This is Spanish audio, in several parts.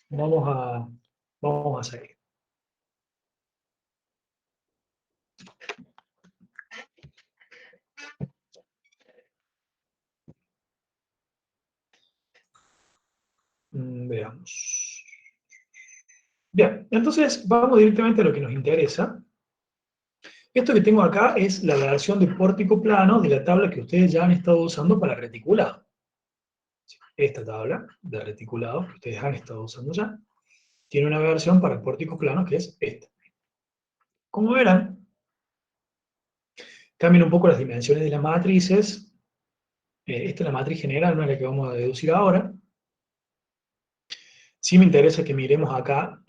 Vamos a, vamos a seguir. Veamos. Bien, entonces vamos directamente a lo que nos interesa. Esto que tengo acá es la versión de pórtico plano de la tabla que ustedes ya han estado usando para reticulado. Esta tabla de reticulado que ustedes han estado usando ya, tiene una versión para pórtico plano que es esta. Como verán, cambian un poco las dimensiones de las matrices. Esta es la matriz general, no es la que vamos a deducir ahora. Sí me interesa que miremos acá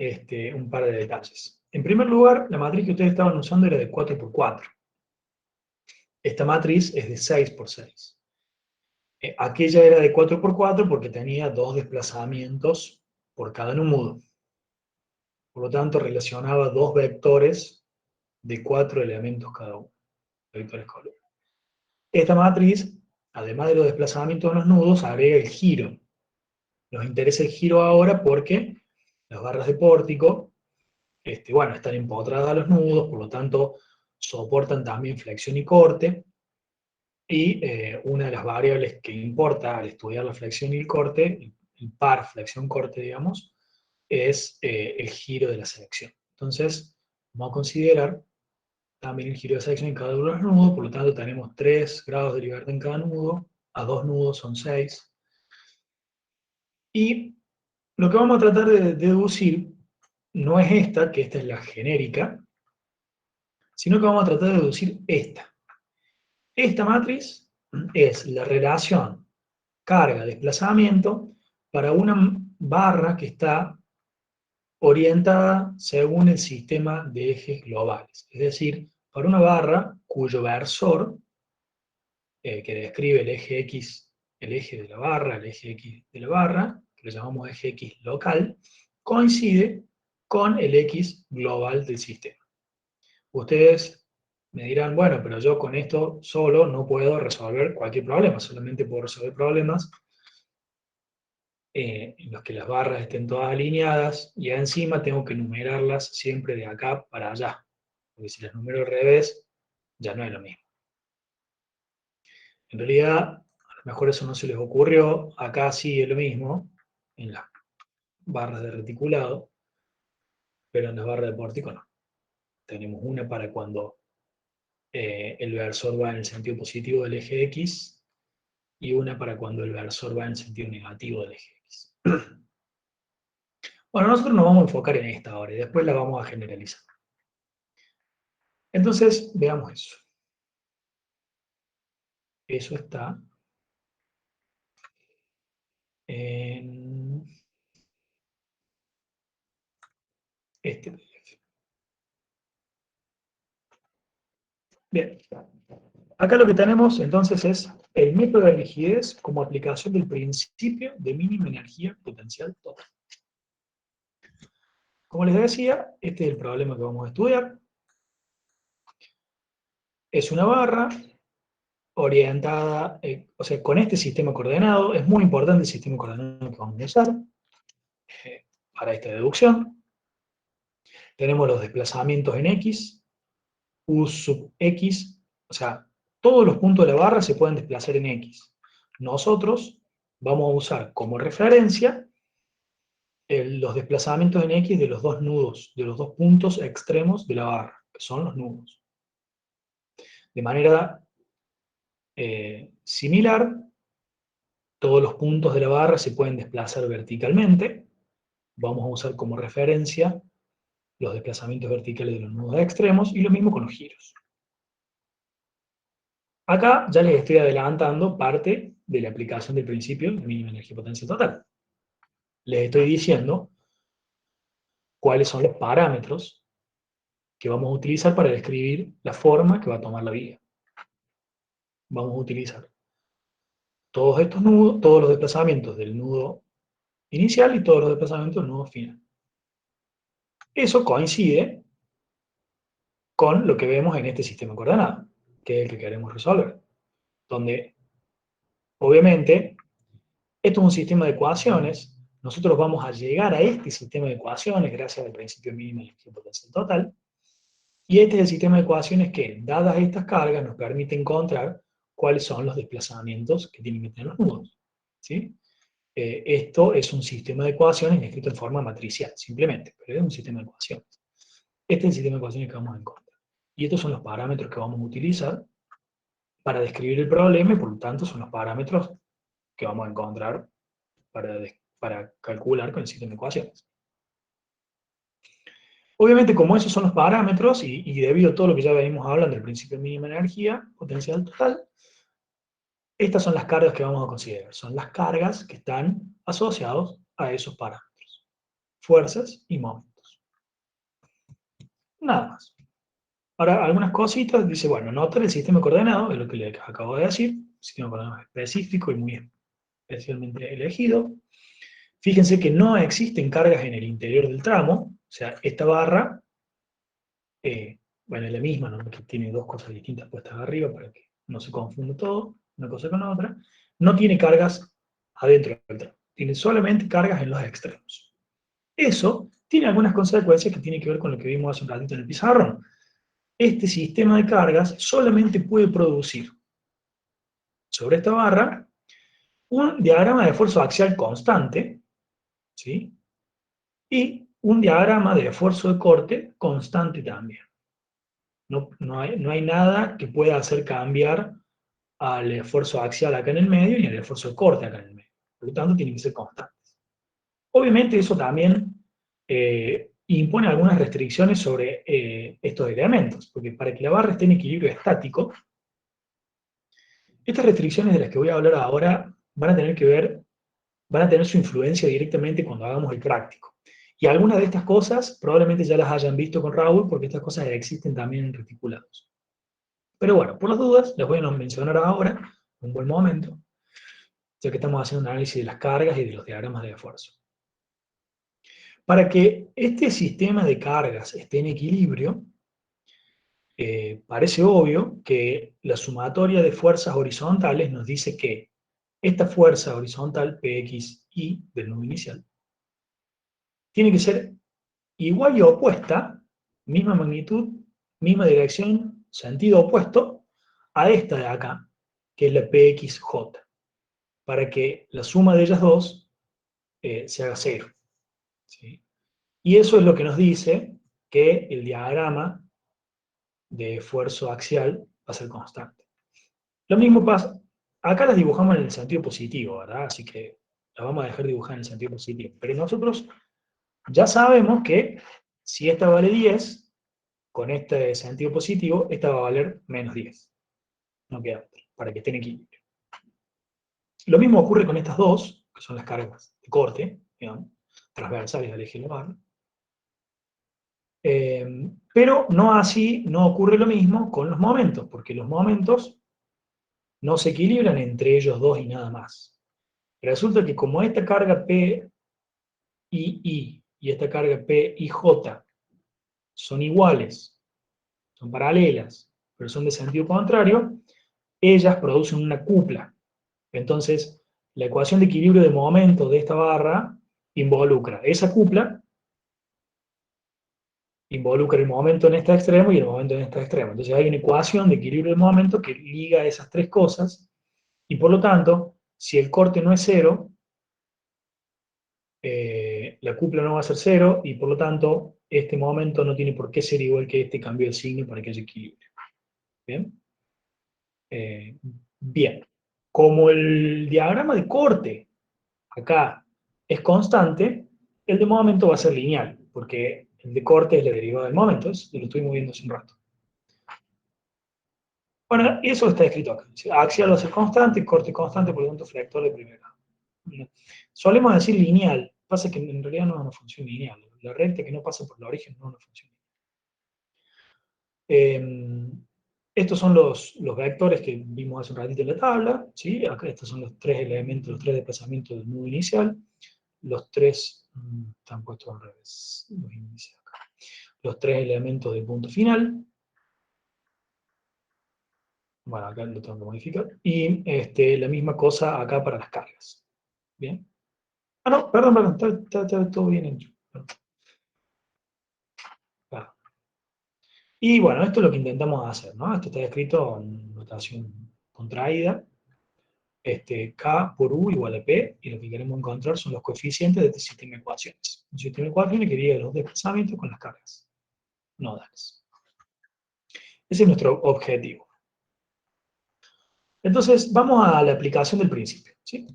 un par de detalles. En primer lugar, la matriz que ustedes estaban usando era de 4 por 4. Esta matriz es de 6 por 6. Aquella era de 4 por 4 porque tenía dos desplazamientos por cada nudo. Por lo tanto, relacionaba dos vectores de 4 elementos cada uno, vectores columna. Esta matriz, además de los desplazamientos de los nudos, agrega el giro. Nos interesa el giro ahora porque las barras de pórtico bueno, están empotradas a los nudos, por lo tanto soportan también flexión y corte, y una de las variables que importa al estudiar la flexión y el corte, el par flexión-corte, digamos, es el giro de la sección. Entonces, vamos a considerar también el giro de sección en cada uno de los nudos, por lo tanto tenemos 3 grados de libertad en cada nudo, a 2 nudos son 6, y lo que vamos a tratar de deducir no es esta, que esta es la genérica, sino que vamos a tratar de deducir esta. Esta matriz es la relación carga-desplazamiento para una barra que está orientada según el sistema de ejes globales. Es decir, para una barra cuyo versor, que describe el eje X, el eje de la barra, el eje X de la barra, que lo llamamos eje X local, coincide con el X global del sistema. Ustedes me dirán, bueno, pero yo con esto solo no puedo resolver cualquier problema, solamente puedo resolver problemas en los que las barras estén todas alineadas y encima tengo que numerarlas siempre de acá para allá, porque si las numero al revés, ya no es lo mismo. En realidad, a lo mejor eso no se les ocurrió, acá sí es lo mismo, en las barras de reticulado, pero en las barras de pórtico no. Tenemos una para cuando el versor va en el sentido positivo del eje X, y una para cuando el versor va en sentido negativo del eje X. Bueno, nosotros nos vamos a enfocar en esta ahora y después la vamos a generalizar. Entonces, veamos eso. Eso está en este PDF. Bien. Acá lo que tenemos entonces es el método de rigidez como aplicación del principio de mínima energía potencial total. Como les decía, este es el problema que vamos a estudiar. Es una barra orientada, o sea, con este sistema coordenado. Es muy importante el sistema coordenado que vamos a usar para esta deducción. Tenemos los desplazamientos en X, U sub X, o sea, todos los puntos de la barra se pueden desplazar en X. Nosotros vamos a usar como referencia los desplazamientos en X de los dos nudos, de los dos puntos extremos de la barra, que son los nudos. De manera similar, todos los puntos de la barra se pueden desplazar verticalmente. Vamos a usar como referencia los desplazamientos verticales de los nudos extremos, y lo mismo con los giros. Acá ya les estoy adelantando parte de la aplicación del principio de mínima energía potencial total. Les estoy diciendo cuáles son los parámetros que vamos a utilizar para describir la forma que va a tomar la vía. Vamos a utilizar todos estos nudos, todos los desplazamientos del nudo inicial y todos los desplazamientos del nudo final. Eso coincide con lo que vemos en este sistema coordenado, que es el que queremos resolver, donde obviamente esto es un sistema de ecuaciones. nosotros vamos a llegar a este sistema de ecuaciones gracias al principio mínimo de energía potencial total. Y este es el sistema de ecuaciones que, dadas estas cargas, nos permite encontrar cuáles son los desplazamientos que tienen que tener los nudos. ¿Sí? Esto es un sistema de ecuaciones escrito en forma matricial, simplemente, pero es un sistema de ecuaciones. Este es el sistema de ecuaciones que vamos a encontrar. Y estos son los parámetros que vamos a utilizar para describir el problema y por lo tanto son los parámetros que vamos a encontrar para calcular con el sistema de ecuaciones. Obviamente, como esos son los parámetros y debido a todo lo que ya venimos hablando del principio de mínima energía, potencial total, estas son las cargas que vamos a considerar. Son las cargas que están asociadas a esos parámetros. Fuerzas y momentos. Nada más. Ahora, algunas cositas. Dice, bueno, notar el sistema coordenado, es lo que les acabo de decir. Sistema coordenado específico y muy especialmente elegido. Fíjense que no existen cargas en el interior del tramo. O sea, esta barra, bueno, es la misma, ¿no? Que tiene dos cosas distintas puestas arriba para que no se confunda todo, una cosa con la otra. No tiene cargas adentro del tramo. Tiene solamente cargas en los extremos. Eso tiene algunas consecuencias que tienen que ver con lo que vimos hace un ratito en el pizarrón. Este sistema de cargas solamente puede producir sobre esta barra un diagrama de esfuerzo axial constante, ¿sí? Y un diagrama de esfuerzo de corte constante también. No hay nada que pueda hacer cambiar al esfuerzo axial acá en el medio y al esfuerzo de corte acá en el medio. Por lo tanto, tienen que ser constantes. Obviamente eso también impone algunas restricciones sobre estos elementos, porque para que la barra esté en equilibrio estático, estas restricciones de las que voy a hablar ahora van a tener su influencia directamente cuando hagamos el práctico. Y algunas de estas cosas probablemente ya las hayan visto con Raúl, porque estas cosas existen también en reticulados. Pero bueno, por las dudas, les voy a mencionar ahora, un buen momento, ya que estamos haciendo un análisis de las cargas y de los diagramas de esfuerzo. Para que este sistema de cargas esté en equilibrio, parece obvio que la sumatoria de fuerzas horizontales nos dice que esta fuerza horizontal, PXY del nudo inicial, tiene que ser igual y opuesta, misma magnitud, misma dirección, sentido opuesto, a esta de acá, que es la PXJ, para que la suma de ellas dos se haga cero. ¿Sí? Y eso es lo que nos dice que el diagrama de esfuerzo axial va a ser constante. Lo mismo pasa, acá las dibujamos en el sentido positivo, ¿verdad? Así que las vamos a dejar dibujar en el sentido positivo. Pero nosotros ya sabemos que si esta vale 10, con este sentido positivo, esta va a valer menos 10. No queda otra, para que esté en equilibrio. Lo mismo ocurre con estas dos, que son las cargas de corte, digamos, transversales al eje de la barra. Pero no ocurre lo mismo con los momentos, porque los momentos no se equilibran entre ellos dos y nada más. Resulta que como esta carga P I y esta carga P I J son iguales, son paralelas, pero son de sentido contrario, ellas producen una cupla. Entonces, la ecuación de equilibrio de momento de esta barra involucra esa cupla, involucra el momento en este extremo y el momento en este extremo. Entonces hay una ecuación de equilibrio de momento que liga esas tres cosas, y por lo tanto, si el corte no es cero, la cupla no va a ser cero, y por lo tanto, este momento no tiene por qué ser igual que este cambio de signo para que haya equilibrio. ¿Bien? Eh, bien. Como el diagrama de corte acá es constante, el de momento va a ser lineal, porque el de corte es la derivada del momento, y lo estoy moviendo hace un rato. Bueno, eso está escrito acá. Axial va a ser constante, corte constante, por lo tanto, flector de primer grado. Solemos decir lineal, pasa que en realidad no es una función lineal. La recta que no pasa por el origen no es una función lineal. Estos son los vectores que vimos hace un ratito en la tabla, ¿sí? Acá estos son los tres elementos, los tres desplazamientos del nudo inicial. Los tres, están puestos al revés, los índices acá. Los tres elementos del punto final. Bueno, acá lo tengo que modificar. Y la misma cosa acá para las cargas. Bien. Ah, no, perdón, está todo bien hecho. Ah. Y bueno, esto es lo que intentamos hacer, ¿no? Esto está escrito en notación contraída. K por U igual a P, y lo que queremos encontrar son los coeficientes de este sistema de ecuaciones. Un sistema de ecuaciones que divide los desplazamientos con las cargas nodales. Ese es nuestro objetivo. Entonces, vamos a la aplicación del principio, ¿sí?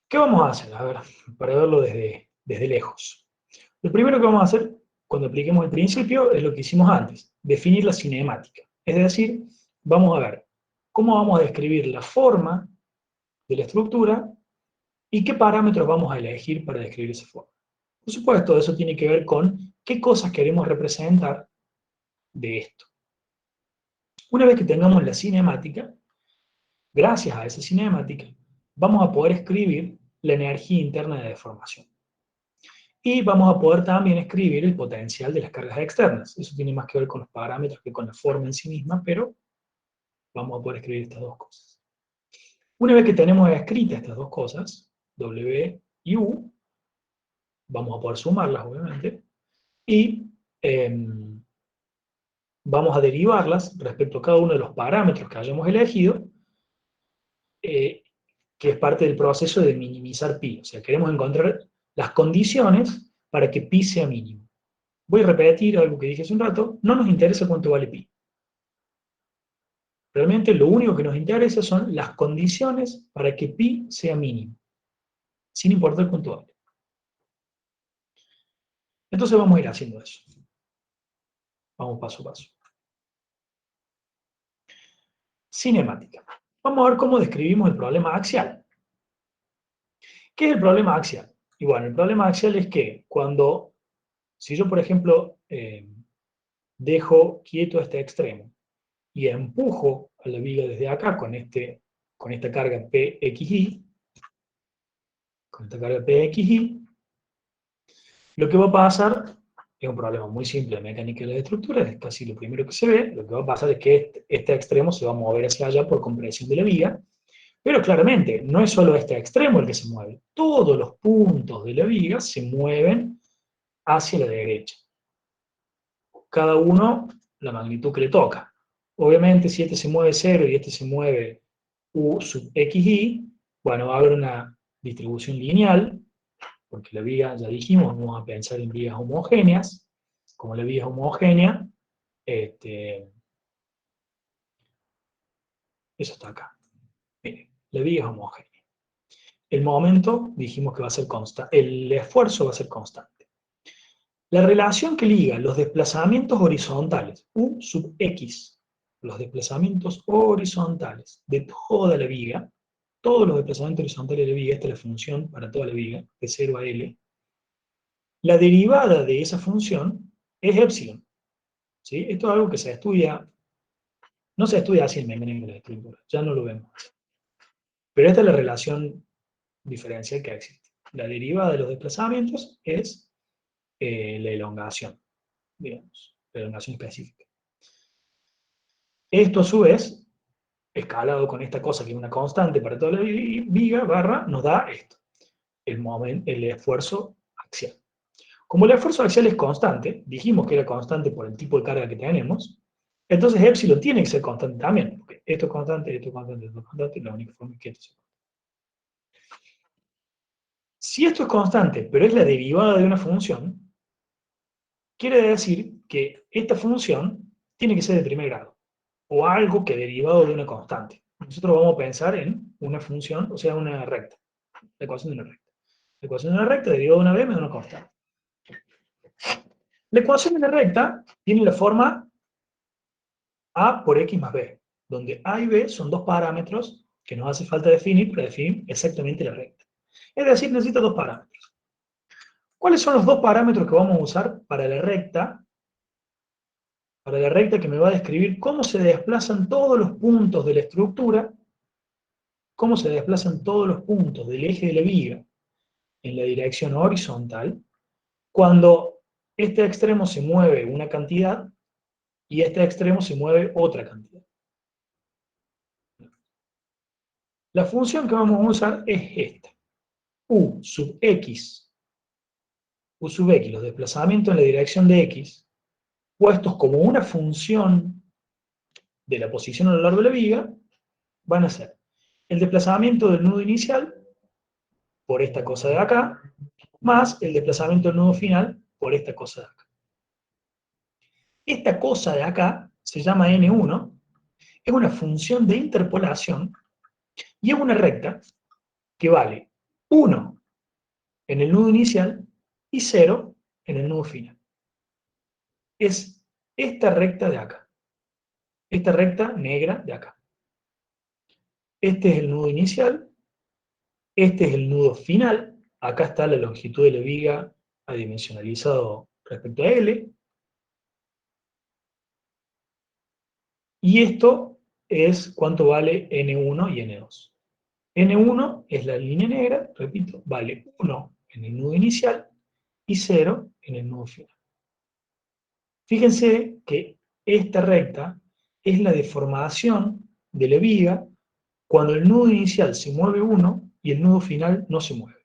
¿Qué vamos a hacer? A ver, para verlo desde lejos. Lo primero que vamos a hacer cuando apliquemos el principio es lo que hicimos antes, definir la cinemática. Es decir, vamos a ver cómo vamos a describir la forma de la estructura y qué parámetros vamos a elegir para describir esa forma. Por supuesto, eso tiene que ver con qué cosas queremos representar de esto. Una vez que tengamos la cinemática, gracias a esa cinemática, vamos a poder escribir la energía interna de deformación. Y vamos a poder también escribir el potencial de las cargas externas. Eso tiene más que ver con los parámetros que con la forma en sí misma, pero vamos a poder escribir estas dos cosas. Una vez que tenemos escritas estas dos cosas, W y U, vamos a poder sumarlas, obviamente, y vamos a derivarlas respecto a cada uno de los parámetros que hayamos elegido, que es parte del proceso de minimizar pi. O sea, queremos encontrar las condiciones para que pi sea mínimo. Voy a repetir algo que dije hace un rato, no nos interesa cuánto vale pi. Realmente lo único que nos interesa son las condiciones para que pi sea mínimo, sin importar cuánto vale. Entonces vamos a ir haciendo eso. Vamos paso a paso. Cinemática. Vamos a ver cómo describimos el problema axial. ¿Qué es el problema axial? Y bueno, el problema axial es que cuando, si yo por ejemplo dejo quieto este extremo y empujo a la viga desde acá con esta carga PXY, lo que va a pasar es un problema muy simple de mecánica de las estructuras, es casi lo primero que se ve. Lo que va a pasar es que este extremo se va a mover hacia allá por compresión de la viga, pero claramente no es solo este extremo el que se mueve, todos los puntos de la viga se mueven hacia la derecha, cada uno la magnitud que le toca. Obviamente, si este se mueve 0 y este se mueve U sub XY, bueno, va a haber una distribución lineal, porque la viga, ya dijimos, vamos a pensar en vigas homogéneas. Como la viga es homogénea, eso está acá. Miren, la viga es homogénea. El momento dijimos que va a ser constante, el esfuerzo va a ser constante. La relación que liga los desplazamientos horizontales, U sub X, los desplazamientos horizontales de toda la viga, todos los desplazamientos horizontales de la viga, esta es la función para toda la viga, de 0 a L, la derivada de esa función es epsilon. ¿Sí? Esto es algo que se estudia, no se estudia así en mecánica de la estructura, ya no lo vemos. Pero esta es la relación diferencial que existe. La derivada de los desplazamientos es la elongación, digamos, la elongación específica. Esto a su vez, escalado con esta cosa que es una constante para toda la viga, barra, nos da esto, el esfuerzo axial. Como el esfuerzo axial es constante, dijimos que era constante por el tipo de carga que tenemos, entonces epsilon tiene que ser constante también, porque esto es constante, esto es constante, esto es constante, la única forma es que esto sea constante. Si esto es constante, pero es la derivada de una función, quiere decir que esta función tiene que ser de primer grado, o algo que derivado de una constante. Nosotros vamos a pensar en una función, o sea, una recta, la ecuación de una recta. La ecuación de una recta derivada de una b más de una constante. La ecuación de una recta tiene la forma A por X más B, donde A y B son dos parámetros que nos hace falta definir para definir exactamente la recta. Es decir, necesita dos parámetros. ¿Cuáles son los dos parámetros que vamos a usar para la recta? Para la recta que me va a describir cómo se desplazan todos los puntos de la estructura, cómo se desplazan todos los puntos del eje de la viga en la dirección horizontal, cuando este extremo se mueve una cantidad y este extremo se mueve otra cantidad. La función que vamos a usar es esta. U sub x, los desplazamientos en la dirección de x, puestos como una función de la posición a lo largo de la viga, van a ser el desplazamiento del nudo inicial por esta cosa de acá, más el desplazamiento del nudo final por esta cosa de acá. Esta cosa de acá se llama N1, es una función de interpolación y es una recta que vale 1 en el nudo inicial y 0 en el nudo final. Es esta recta de acá, esta recta negra de acá. Este es el nudo inicial, este es el nudo final, acá está la longitud de la viga adimensionalizado respecto a L, y esto es cuánto vale N1 y N2. N1 es la línea negra, repito, vale 1 en el nudo inicial y 0 en el nudo final. Fíjense que esta recta es la deformación de la viga cuando el nudo inicial se mueve 1 y el nudo final no se mueve.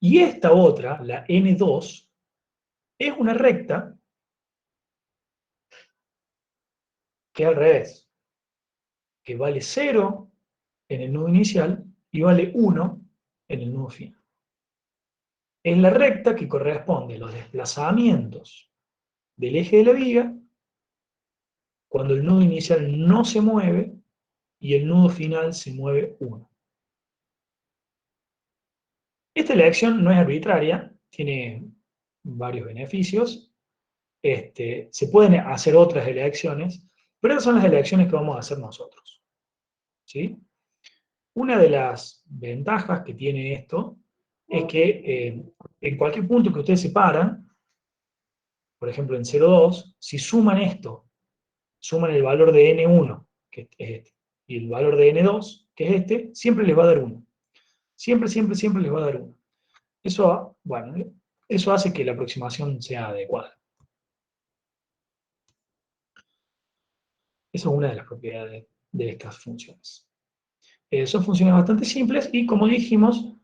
Y esta otra, la N2, es una recta que es al revés, que vale 0 en el nudo inicial y vale 1 en el nudo final. Es la recta que corresponde a los desplazamientos del eje de la viga cuando el nudo inicial no se mueve y el nudo final se mueve 1. Esta elección no es arbitraria, tiene varios beneficios. Se pueden hacer otras elecciones, pero esas son las elecciones que vamos a hacer nosotros. ¿Sí? Una de las ventajas que tiene esto es que en cualquier punto que ustedes separan, por ejemplo en 0,2, si suman esto, suman el valor de n1, que es este, y el valor de n2, que es este, siempre les va a dar 1. Siempre, siempre, siempre les va a dar 1. Eso, bueno, eso hace que la aproximación sea adecuada. Esa es una de las propiedades de estas funciones. Son funciones bastante simples y, como dijimos,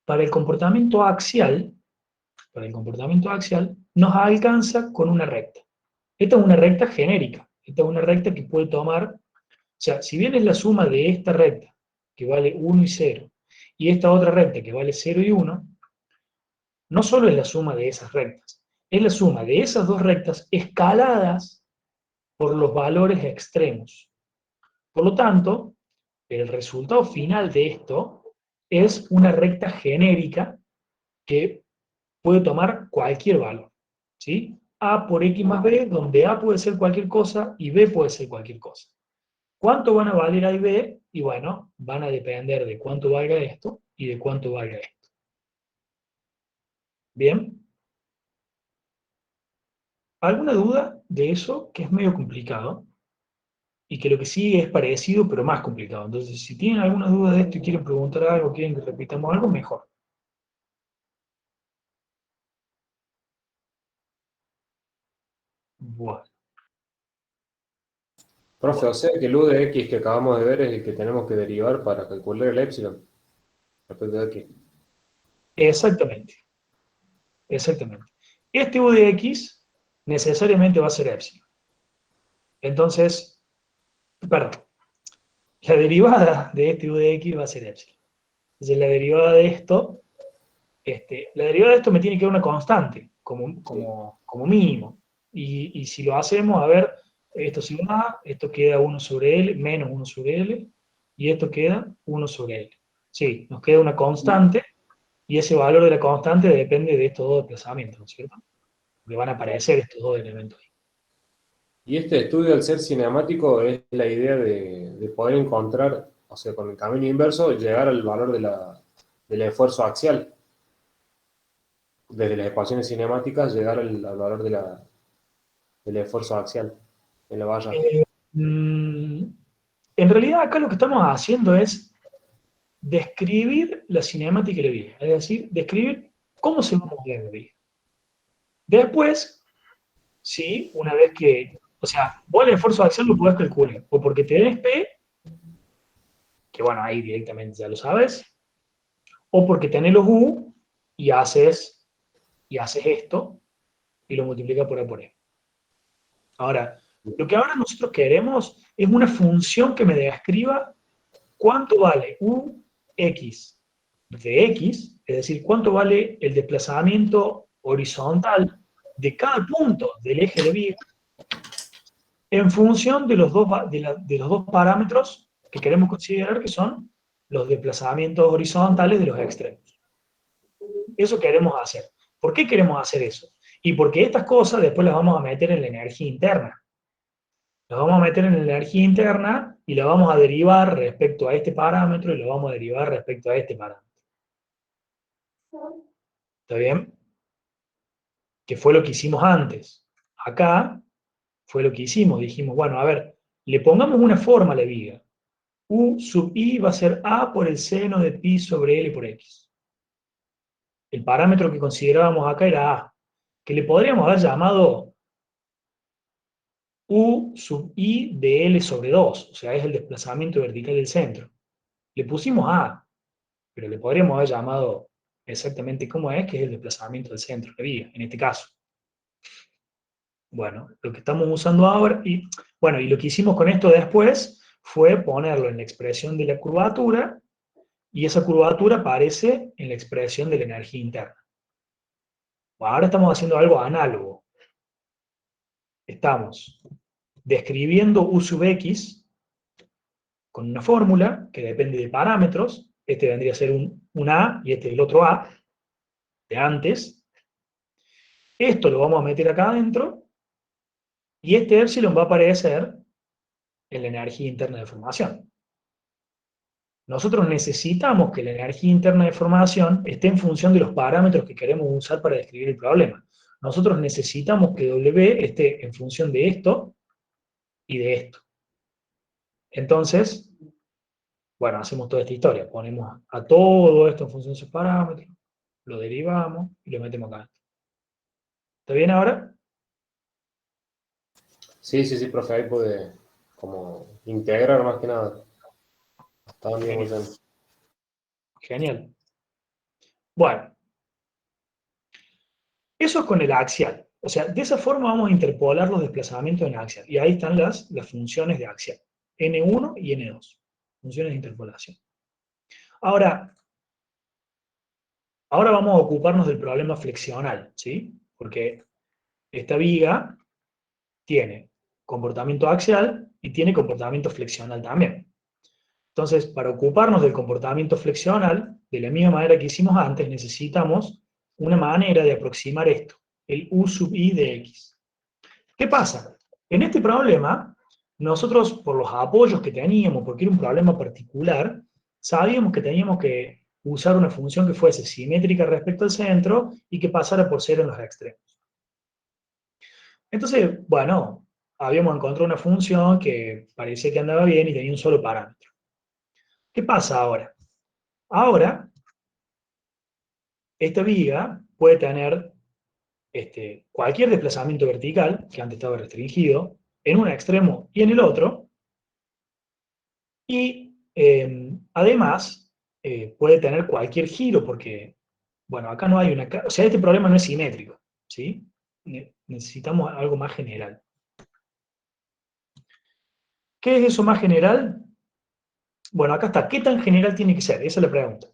para el comportamiento axial, nos alcanza con una recta. Esta es una recta genérica. Esta es una recta que puede tomar, o sea, si bien es la suma de esta recta, que vale 1 y 0, y esta otra recta que vale 0 y 1, no solo es la suma de esas rectas, es la suma de esas dos rectas escaladas por los valores extremos. Por lo tanto, el resultado final de esto es una recta genérica que puede tomar cualquier valor, ¿sí? A por X más B, donde A puede ser cualquier cosa y B puede ser cualquier cosa. ¿Cuánto van a valer A y B? Y bueno, van a depender de cuánto valga esto y de cuánto valga esto. ¿Bien? ¿Alguna duda de eso? Que es medio complicado y que lo que sigue es parecido pero más complicado. Entonces, si tienen alguna duda de esto y quieren preguntar algo, quieren que repitamos algo, mejor. Bueno, Profe, bueno. o sea que el u de x que acabamos de ver es el que tenemos que derivar para calcular el epsilon respecto de x. Exactamente, exactamente. Este u de x necesariamente va a ser epsilon. Entonces, perdón, la derivada de este u de x va a ser epsilon. Entonces, la derivada de esto me tiene que dar una constante, Sí. como mínimo. Y si lo hacemos, a ver, esto se va, esto queda 1 sobre L, menos 1 sobre L, y esto queda 1 sobre L. Sí, nos queda una constante, y ese valor de la constante depende de estos dos desplazamientos, ¿no es cierto? Porque van a aparecer estos dos elementos ahí. Y este estudio, al ser cinemático, es la idea de poder encontrar, o sea, con el camino inverso, llegar al valor del esfuerzo axial. Desde las ecuaciones cinemáticas, llegar al valor del esfuerzo axial en la barra. Eh, mm, en realidad acá lo que estamos haciendo es describir la cinemática de la vida, es decir, describir cómo se va a mover la vida. Después, sí, una vez que O sea, vos el esfuerzo axial lo podés calcular, o porque tenés P, que bueno, ahí directamente ya lo sabes, o porque tenés los U y haces esto y lo multiplica por A por E. Ahora, lo que ahora nosotros queremos es una función que me describa cuánto vale Ux de X, es decir, cuánto vale el desplazamiento horizontal de cada punto del eje de viga en función de los dos parámetros que queremos considerar que son los desplazamientos horizontales de los extremos. Eso queremos hacer. ¿Por qué queremos hacer eso? Y porque estas cosas después las vamos a meter en la energía interna. Las vamos a meter en la energía interna y la vamos a derivar respecto a este parámetro y lo vamos a derivar respecto a este parámetro. ¿Está bien? Que fue lo que hicimos antes. Acá fue lo que hicimos. Dijimos, bueno, a ver, le pongamos una forma a la viga. U sub i va a ser a por el seno de pi sobre L por x. El parámetro que considerábamos acá era a, que le podríamos haber llamado U sub i de L sobre 2, o sea, es el desplazamiento vertical del centro. Le pusimos A, pero le podríamos haber llamado exactamente como es, que es el desplazamiento del centro de viga, en este caso. Bueno, lo que estamos usando ahora, y lo que hicimos con esto después fue ponerlo en la expresión de la curvatura, y esa curvatura aparece en la expresión de la energía interna. Ahora estamos haciendo algo análogo. Estamos describiendo U sub X con una fórmula que depende de parámetros. Este vendría a ser un A y este el otro A de antes. Esto lo vamos a meter acá adentro y este epsilon va a aparecer en la energía interna de formación. Nosotros necesitamos que la energía interna de formación esté en función de los parámetros que queremos usar para describir el problema. Nosotros necesitamos que W esté en función de esto y de esto. Entonces, bueno, hacemos toda esta historia. Ponemos a todo esto en función de esos parámetros, lo derivamos y lo metemos acá. ¿Está bien ahora? Sí, sí, sí, profe, ahí puede como integrar más que nada. Está bien, Genial. William. Genial. Bueno, eso es con el axial. O sea, de esa forma vamos a interpolar los desplazamientos en axial. Y ahí están las funciones de axial. N1 y N2. Funciones de interpolación. Ahora, ahora vamos a ocuparnos del problema flexional, ¿sí? Porque esta viga tiene comportamiento axial y tiene comportamiento flexional también. Entonces, para ocuparnos del comportamiento flexional, de la misma manera que hicimos antes, necesitamos una manera de aproximar esto, el U sub i de x. ¿Qué pasa? En este problema, nosotros, por los apoyos que teníamos, porque era un problema particular, sabíamos que teníamos que usar una función que fuese simétrica respecto al centro y que pasara por cero en los extremos. Entonces, bueno, habíamos encontrado una función que parecía que andaba bien y tenía un solo parámetro. ¿Qué pasa ahora? Ahora, esta viga puede tener cualquier desplazamiento vertical, que antes estaba restringido, en un extremo y en el otro, y además puede tener cualquier giro, porque, bueno, acá no hay una... O sea, este problema no es simétrico, ¿sí? Necesitamos algo más general. ¿Qué es eso más general? Bueno, acá está. ¿Qué tan general tiene que ser? Esa es la pregunta.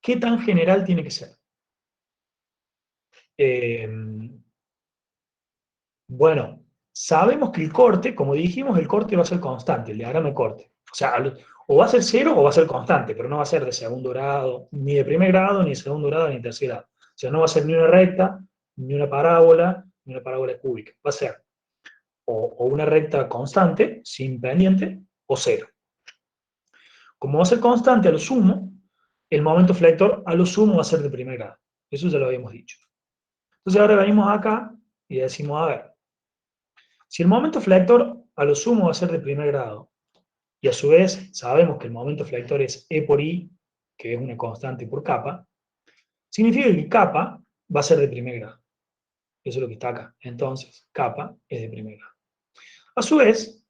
¿Qué tan general tiene que ser? Eh, bueno, sabemos que el corte, como dijimos, el corte va a ser constante, el diagrama de corte. O sea, o va a ser cero o va a ser constante, pero no va a ser de segundo grado, ni de primer grado, ni de segundo grado, ni de tercer grado. O sea, no va a ser ni una recta, ni una parábola, ni una parábola cúbica. Va a ser o una recta constante, sin pendiente, o cero. Como va a ser constante a lo sumo, el momento flector a lo sumo va a ser de primer grado. Eso ya lo habíamos dicho. Entonces ahora venimos acá y decimos, a ver, si el momento flector a lo sumo va a ser de primer grado, y a su vez sabemos que el momento flector es E por I, que es una constante por capa, significa que capa va a ser de primer grado. Eso es lo que está acá. Entonces, capa es de primer grado. A su vez,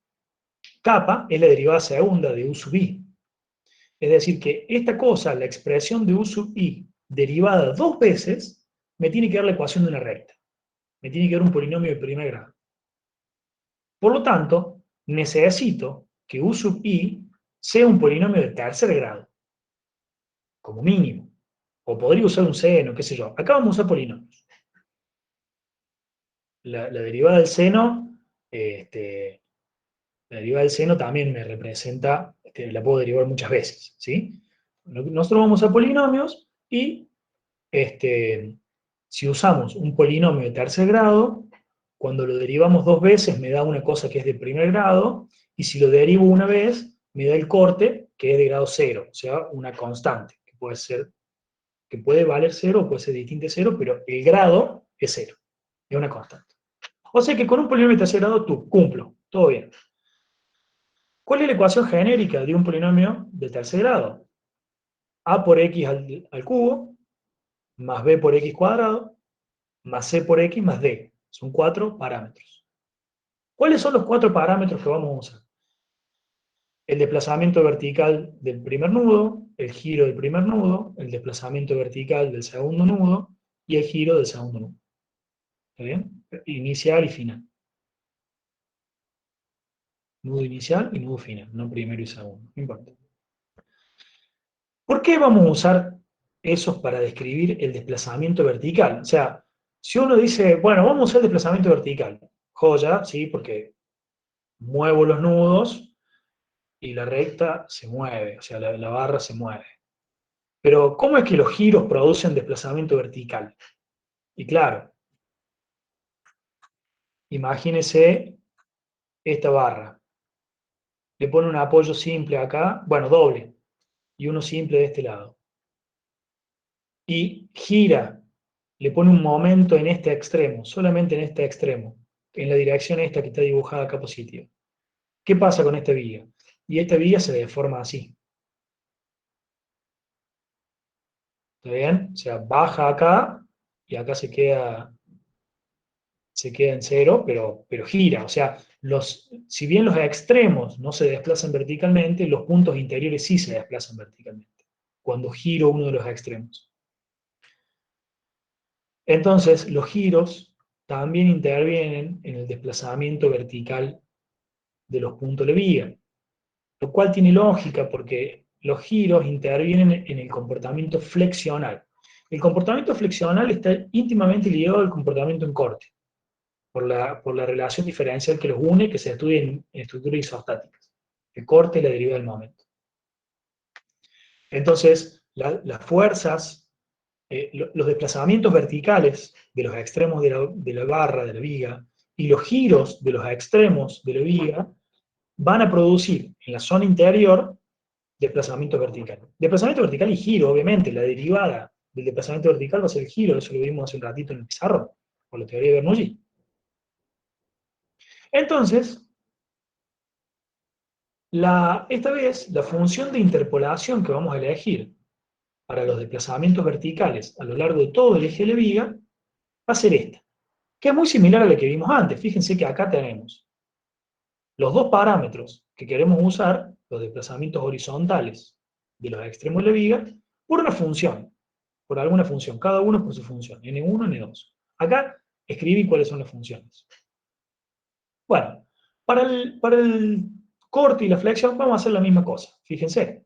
kappa es la derivada segunda de u sub i. Es decir, que esta cosa, la expresión de u sub i, derivada dos veces, me tiene que dar la ecuación de una recta. Me tiene que dar un polinomio de primer grado. Por lo tanto, necesito que u sub i sea un polinomio de tercer grado, como mínimo. O podría usar un seno, qué sé yo. Acá vamos a usar polinomios. La derivada del seno, la derivada del seno también me representa, la puedo derivar muchas veces, ¿sí? Nosotros vamos a polinomios y si usamos un polinomio de tercer grado, cuando lo derivamos dos veces me da una cosa que es de primer grado, y si lo derivo una vez, me da el corte, que es de grado cero, o sea, una constante, que puede valer cero o puede ser distinta de cero, pero el grado es cero, es una constante. O sea que con un polinomio de tercer grado tú cumplo, todo bien. ¿Cuál es la ecuación genérica de un polinomio de tercer grado? A por x al cubo, más b por x cuadrado, más c por x más d. Son 4 parámetros. ¿Cuáles son los 4 parámetros que vamos a usar? El desplazamiento vertical del primer nudo, el giro del primer nudo, el desplazamiento vertical del segundo nudo y el giro del segundo nudo. ¿Está bien? Inicial y final. Nudo inicial y nudo final, no primero y segundo. No importa. ¿Por qué vamos a usar esos para describir el desplazamiento vertical? O sea, si uno dice, bueno, vamos a usar el desplazamiento vertical, joya, sí, porque muevo los nudos y la recta se mueve, o sea, la barra se mueve. Pero, ¿cómo es que los giros producen desplazamiento vertical? Y claro, imagínese esta barra. Le pone un apoyo simple acá, bueno, doble, y uno simple de este lado. Y gira, le pone un momento en este extremo, solamente en este extremo, en la dirección esta que está dibujada acá positiva. ¿Qué pasa con esta viga? Y esta viga se deforma así. ¿Está bien? O sea, baja acá y acá se queda en cero, pero gira. O sea, si bien los extremos no se desplazan verticalmente, los puntos interiores sí se desplazan verticalmente, cuando giro uno de los extremos. Entonces, los giros también intervienen en el desplazamiento vertical de los puntos de viga, lo cual tiene lógica porque los giros intervienen en el comportamiento flexional. El comportamiento flexional está íntimamente ligado al comportamiento en corte, por la relación diferencial que los une, que se estudia en estructuras isostáticas. El corte y la derivada del momento. Entonces, las fuerzas, los desplazamientos verticales de los extremos de la barra, de la viga, y los giros de los extremos de la viga, van a producir en la zona interior desplazamiento vertical. Desplazamiento vertical y giro, obviamente, la derivada del desplazamiento vertical va a ser el giro, eso lo vimos hace un ratito en el pizarrón, por la teoría de Bernoulli. Entonces, esta vez, la función de interpolación que vamos a elegir para los desplazamientos verticales a lo largo de todo el eje de la viga va a ser esta, que es muy similar a la que vimos antes. Fíjense que acá tenemos los dos parámetros que queremos usar, los desplazamientos horizontales de los extremos de la viga, por una función, por alguna función, cada uno por su función, n1, n2. Acá escribí cuáles son las funciones. Bueno, para el corte y la flexión vamos a hacer la misma cosa. Fíjense,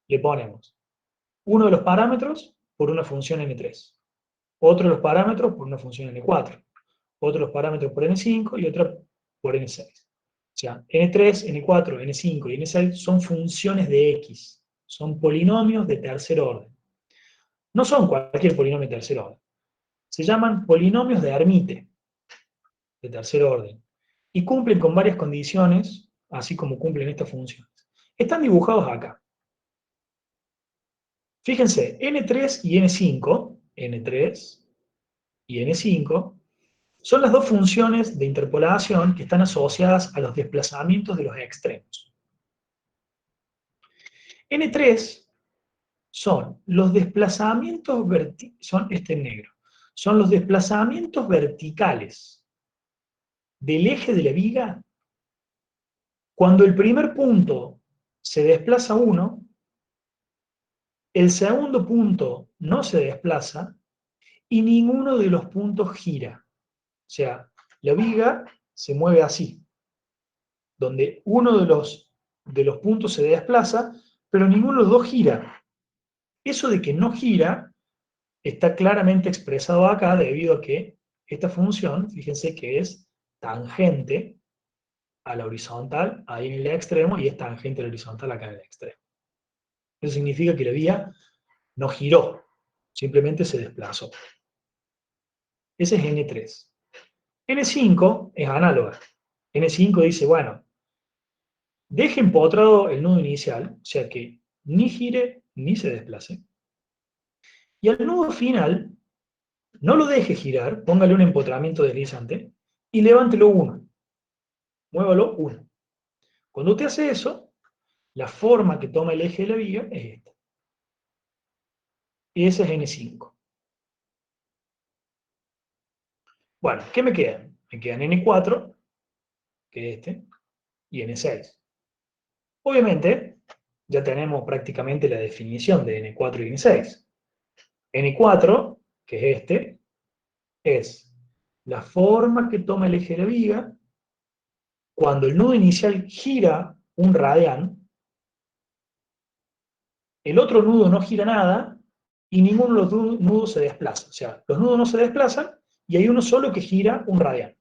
le ponemos uno de los parámetros por una función n3, otro de los parámetros por una función n4, otro de los parámetros por n5 y otro por n6. O sea, n3, n4, n5 y n6 son funciones de x, son polinomios de tercer orden. No son cualquier polinomio de tercer orden. Se llaman polinomios de Hermite, de tercer orden, y cumplen con varias condiciones, así como cumplen estas funciones. Están dibujados acá. Fíjense, N3 y N5, N3 y N5, son las dos funciones de interpolación que están asociadas a los desplazamientos de los extremos. N3 son los desplazamientos son los desplazamientos verticales del eje de la viga Cuando el primer punto se desplaza 1, el segundo punto no se desplaza y ninguno de los puntos gira. O sea, la viga se mueve así, donde uno de los puntos se desplaza, pero ninguno de los dos gira. Eso de que no gira está claramente expresado acá debido a que esta función, fíjense que es tangente a la horizontal ahí en el extremo y es tangente a la horizontal acá en el extremo. Eso significa que la vía no giró, simplemente se desplazó. Ese es N3. N5 es análoga. N5 dice, bueno, deje empotrado el nudo inicial, o sea que ni gire ni se desplace. Y al nudo final, no lo deje girar, póngale un empotramiento deslizante y levántelo 1. Muévalo 1. Cuando usted hace eso, la forma que toma el eje de la viga es esta. Y ese es N5. Bueno, ¿qué me quedan? Me quedan N4, que es este, y N6. Obviamente, ya tenemos prácticamente la definición de N4 y N6. N4, que es este, es la forma que toma el eje de la viga cuando el nudo inicial gira un radián, el otro nudo no gira nada y ninguno de los nudos se desplaza. O sea, los nudos no se desplazan y hay uno solo que gira un radián.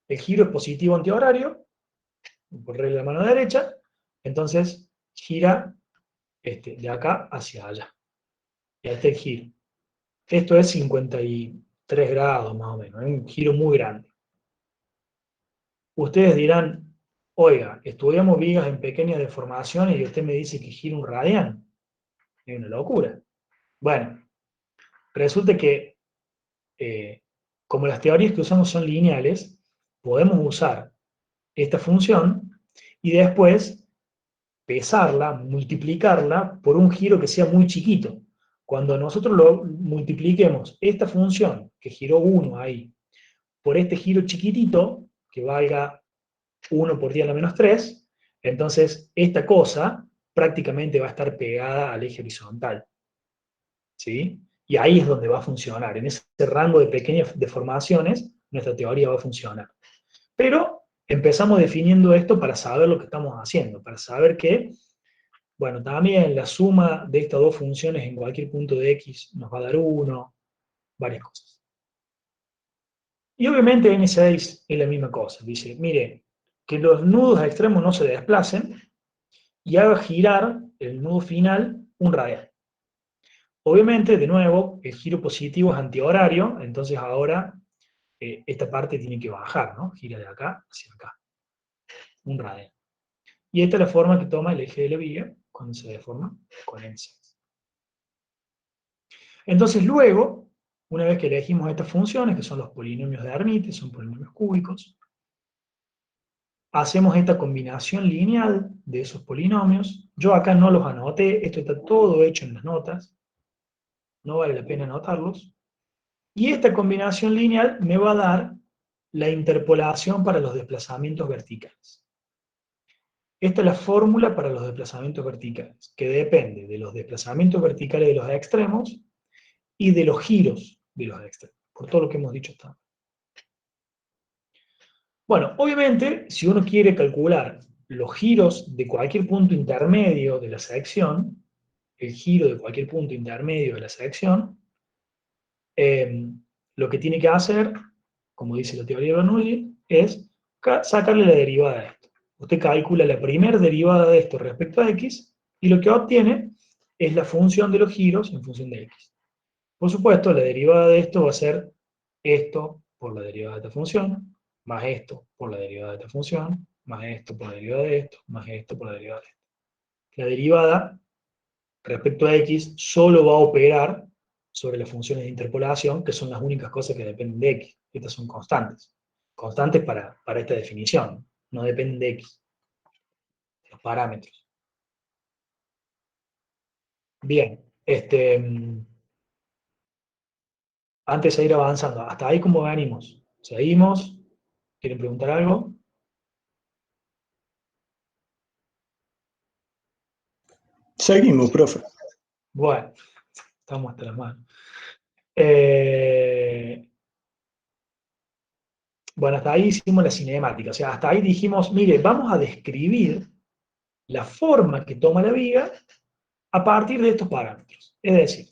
El giro es positivo antihorario, por regla de la mano derecha, entonces gira de acá hacia allá. Y este es el giro. Esto es 53 grados más o menos, es un giro muy grande. Ustedes dirán, oiga, estudiamos vigas en pequeñas deformaciones y usted me dice que gira un radián. Es una locura. Bueno, resulta que como las teorías que usamos son lineales, podemos usar esta función y después pesarla, multiplicarla por un giro que sea muy chiquito. Cuando nosotros lo multipliquemos esta función, que giró 1 ahí, por este giro chiquitito, que valga 1 por 10 a la menos 3, entonces esta cosa prácticamente va a estar pegada al eje horizontal. ¿Sí? Y ahí es donde va a funcionar. En ese rango de pequeñas deformaciones, nuestra teoría va a funcionar. Pero empezamos definiendo esto para saber lo que estamos haciendo, para saber que, bueno, también la suma de estas dos funciones en cualquier punto de x nos va a dar 1, varias cosas. Y obviamente N6 es la misma cosa. Dice, mire, que los nudos extremos no se desplacen y haga girar el nudo final un radial. Obviamente, de nuevo, el giro positivo es antihorario, entonces ahora esta parte tiene que bajar, ¿no? Gira de acá hacia acá, un radial. Y esta es la forma que toma el eje de la viga cuando se deforma con N6. Entonces luego, una vez que elegimos estas funciones, que son los polinomios de Hermite, son polinomios cúbicos, hacemos esta combinación lineal de esos polinomios. Yo acá no los anoté, esto está todo hecho en las notas, no vale la pena anotarlos. Y esta combinación lineal me va a dar la interpolación para los desplazamientos verticales. Esta es la fórmula para los desplazamientos verticales, que depende de los desplazamientos verticales de los extremos y de los giros de los extremos, por todo lo que hemos dicho hasta ahora. Bueno, obviamente, si uno quiere calcular los giros de cualquier punto intermedio de la sección, el giro de cualquier punto intermedio de la sección, lo que tiene que hacer, como dice la teoría de Bernoulli, es sacarle la derivada de esto. Usted calcula la primera derivada de esto respecto a x y lo que obtiene es la función de los giros en función de x. Por supuesto, la derivada de esto va a ser esto por la derivada de esta función, más esto por la derivada de esta función, más esto por la derivada de esto, más esto por la derivada de esto. La derivada respecto a x solo va a operar sobre las funciones de interpolación, que son las únicas cosas que dependen de x. Estas son constantes. Constantes para esta definición. No dependen de x. De los parámetros. Bien. Antes de ir avanzando, hasta ahí cómo venimos. Seguimos. ¿Quieren preguntar algo? Seguimos, profe. Bueno, estamos hasta las manos. Bueno, hasta ahí hicimos la cinemática, o sea, hasta ahí dijimos, mire, vamos a describir la forma que toma la viga a partir de estos parámetros. Es decir,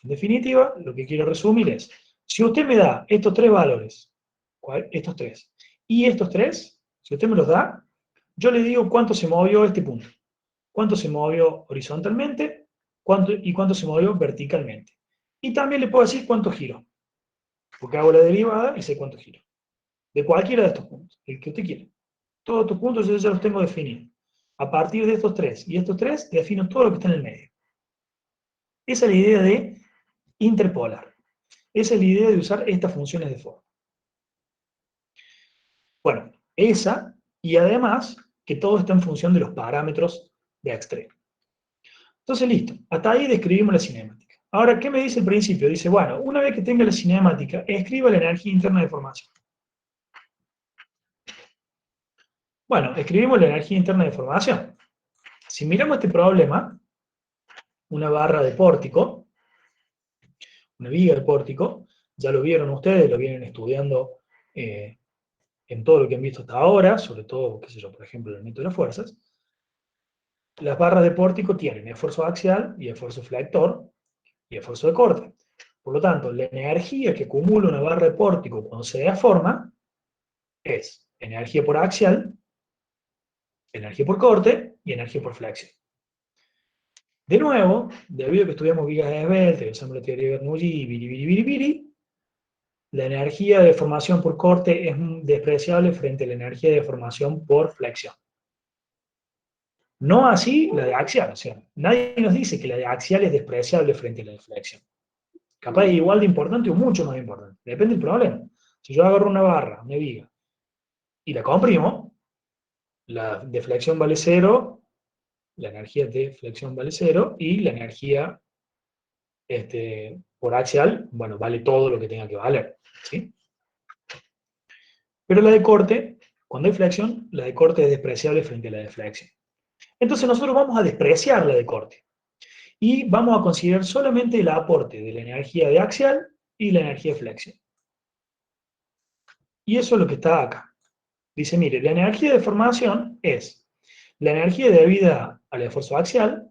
en definitiva, lo que quiero resumir es, si usted me da estos tres valores, estos tres, y estos tres, si usted me los da, yo le digo cuánto se movió este punto, cuánto se movió horizontalmente, y cuánto se movió verticalmente. Y también le puedo decir cuánto giro, porque hago la derivada y sé cuánto giro. De cualquiera de estos puntos, el que usted quiera. Todos estos puntos yo ya los tengo definidos. A partir de estos tres y estos tres, defino todo lo que está en el medio. Esa es la idea de interpolar. Esa es la idea de usar estas funciones de forma. Bueno, esa, y además que todo está en función de los parámetros de X3. Entonces, listo. Hasta ahí describimos la cinemática. Ahora, ¿qué me dice el principio? Dice, bueno, una vez que tenga la cinemática, escriba la energía interna de formación. Bueno, escribimos la energía interna de formación. Si miramos este problema, una barra de pórtico, una viga de pórtico, ya lo vieron ustedes, lo vienen estudiando en todo lo que han visto hasta ahora, sobre todo, qué sé yo, por ejemplo, el método de las fuerzas. Las barras de pórtico tienen esfuerzo axial y esfuerzo flector y esfuerzo de corte. Por lo tanto, la energía que acumula una barra de pórtico cuando se deforma es energía por axial, energía por corte y energía por flexión. De nuevo, debido a que estudiamos vigas esbeltas, usamos la teoría de Bernoulli y biri, la energía de deformación por corte es despreciable frente a la energía de deformación por flexión. No así la de axial, o sea, nadie nos dice que la de axial es despreciable frente a la de flexión. Capaz es igual de importante o mucho más importante, depende del problema. Si yo agarro una barra, una viga, y la comprimo, la de flexión vale cero, la energía de flexión vale cero, y la energía por axial, bueno, vale todo lo que tenga que valer, ¿sí? Pero la de corte, cuando hay flexión, la de corte es despreciable frente a la de flexión. Entonces nosotros vamos a despreciar la de corte y vamos a considerar solamente el aporte de la energía de axial y la energía de flexión. Y eso es lo que está acá. Dice, mire, la energía de deformación es la energía debida al esfuerzo axial,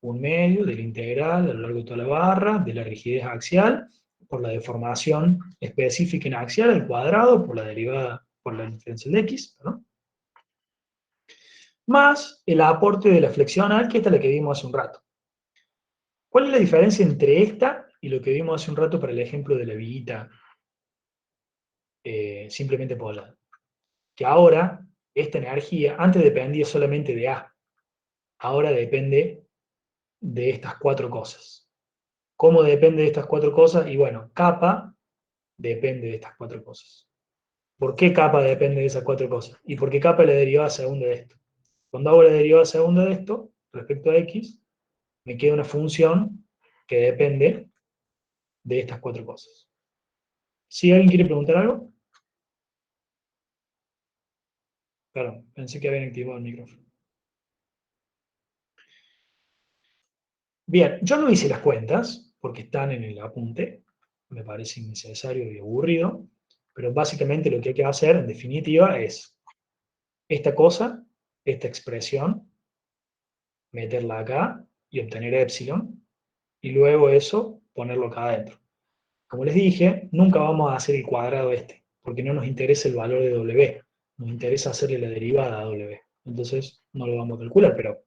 un medio de la integral a lo largo de toda la barra, de la rigidez axial, por la deformación específica en axial al cuadrado, por la derivada, por la diferencial de x, ¿no? Más el aporte de la flexional, que esta es la que vimos hace un rato. ¿Cuál es la diferencia entre esta y lo que vimos hace un rato para el ejemplo de la viguita simplemente polar? Que ahora, esta energía, antes dependía solamente de A, ahora depende de estas cuatro cosas. ¿Cómo depende de estas cuatro cosas? Y bueno, kappa depende de estas cuatro cosas. ¿Por qué kappa depende de esas cuatro cosas? Y porque kappa es la derivada segunda de esto. Cuando hago la derivada segunda de esto, respecto a x, me queda una función que depende de estas cuatro cosas. ¿Sí alguien quiere preguntar algo? Claro, pensé que habían activado el micrófono. Bien, yo no hice las cuentas, porque están en el apunte, me parece innecesario y aburrido, pero básicamente lo que hay que hacer, en definitiva, es esta cosa, esta expresión, meterla acá y obtener epsilon, y luego eso ponerlo acá adentro. Como les dije, nunca vamos a hacer el cuadrado este, porque no nos interesa el valor de W, nos interesa hacerle la derivada a W. Entonces no lo vamos a calcular, pero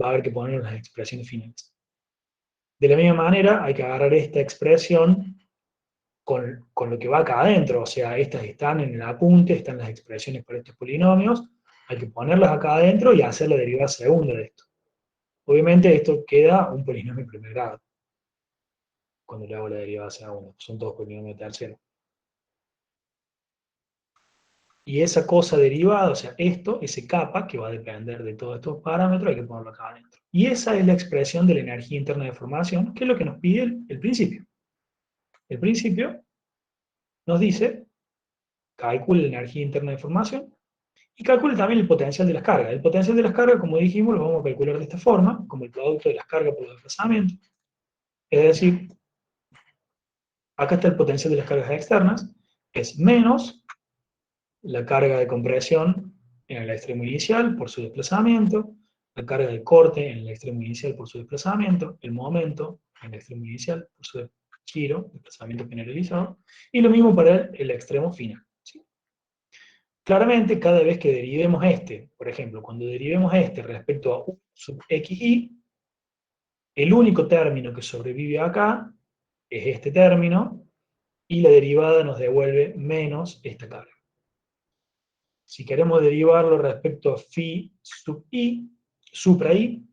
va a haber que poner las expresiones finales. De la misma manera, hay que agarrar esta expresión con lo que va acá adentro, o sea, estas están en el apunte, están las expresiones para estos polinomios, hay que ponerlas acá adentro y hacer la derivada segunda de esto. Obviamente esto queda un polinomio de primer grado, cuando le hago la derivada segunda, son todos polinomios de tercero. Y esa cosa derivada, o sea, esto, ese kappa, que va a depender de todos estos parámetros, hay que ponerlo acá adentro. Y esa es la expresión de la energía interna de formación, que es lo que nos pide el principio. El principio nos dice, calcule la energía interna de formación, Y calcule también el potencial de las cargas. El potencial de las cargas, como dijimos, lo vamos a calcular de esta forma, como el producto de las cargas por los desplazamientos. Es decir, acá está el potencial de las cargas externas, es menos la carga de compresión en el extremo inicial por su desplazamiento, la carga de corte en el extremo inicial por su desplazamiento, el momento en el extremo inicial por su giro, desplazamiento generalizado, y lo mismo para el extremo final. ¿Sí? Claramente, cada vez que derivemos este, por ejemplo, cuando derivemos este respecto a u sub xy, el único término que sobrevive acá es este término, y la derivada nos devuelve menos esta carga. Si queremos derivarlo respecto a phi sub i, supra i,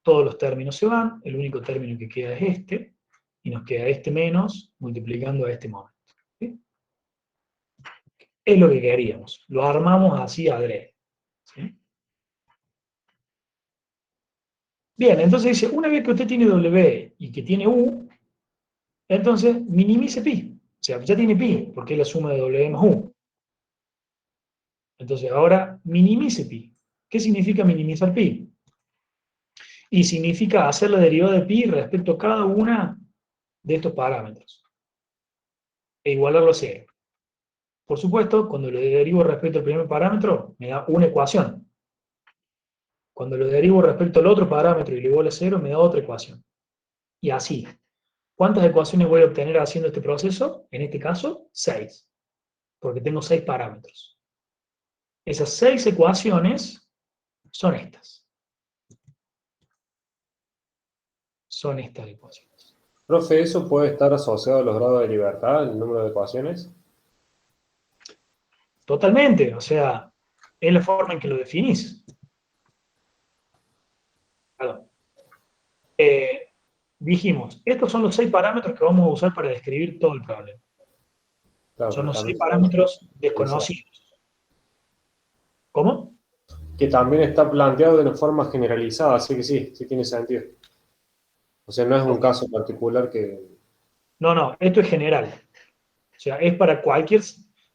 todos los términos se van, el único término que queda es este, y nos queda este menos multiplicando a este momento. ¿Sí? Es lo que queríamos, lo armamos así adrede. ¿Sí? Bien, entonces dice, una vez que usted tiene W y que tiene U, entonces minimice pi. O sea, ya tiene pi, porque es la suma de W más U. Entonces ahora minimice pi. ¿Qué significa minimizar pi? Y significa hacer la derivada de pi respecto a cada una de estos parámetros e igualarlo a cero. Por supuesto, cuando lo derivo respecto al primer parámetro, me da una ecuación. Cuando lo derivo respecto al otro parámetro y lo igualo a cero, me da otra ecuación. Y así. ¿Cuántas ecuaciones voy a obtener haciendo este proceso? En este caso, 6. Porque tengo 6 parámetros. Esas 6 ecuaciones son estas. Son estas ecuaciones. Profe, ¿eso puede estar asociado a los grados de libertad, el número de ecuaciones? Totalmente, o sea, es la forma en que lo definís. Perdón. Dijimos, estos son los 6 parámetros que vamos a usar para describir todo el problema. Claro, Son pero los 6 también parámetros está, desconocidos. ¿Cómo? que también está planteado de una forma generalizada, así que sí, sí tiene sentido. O sea, no es un Ok. caso particular que... No, no, esto es general. O sea, es para cualquier...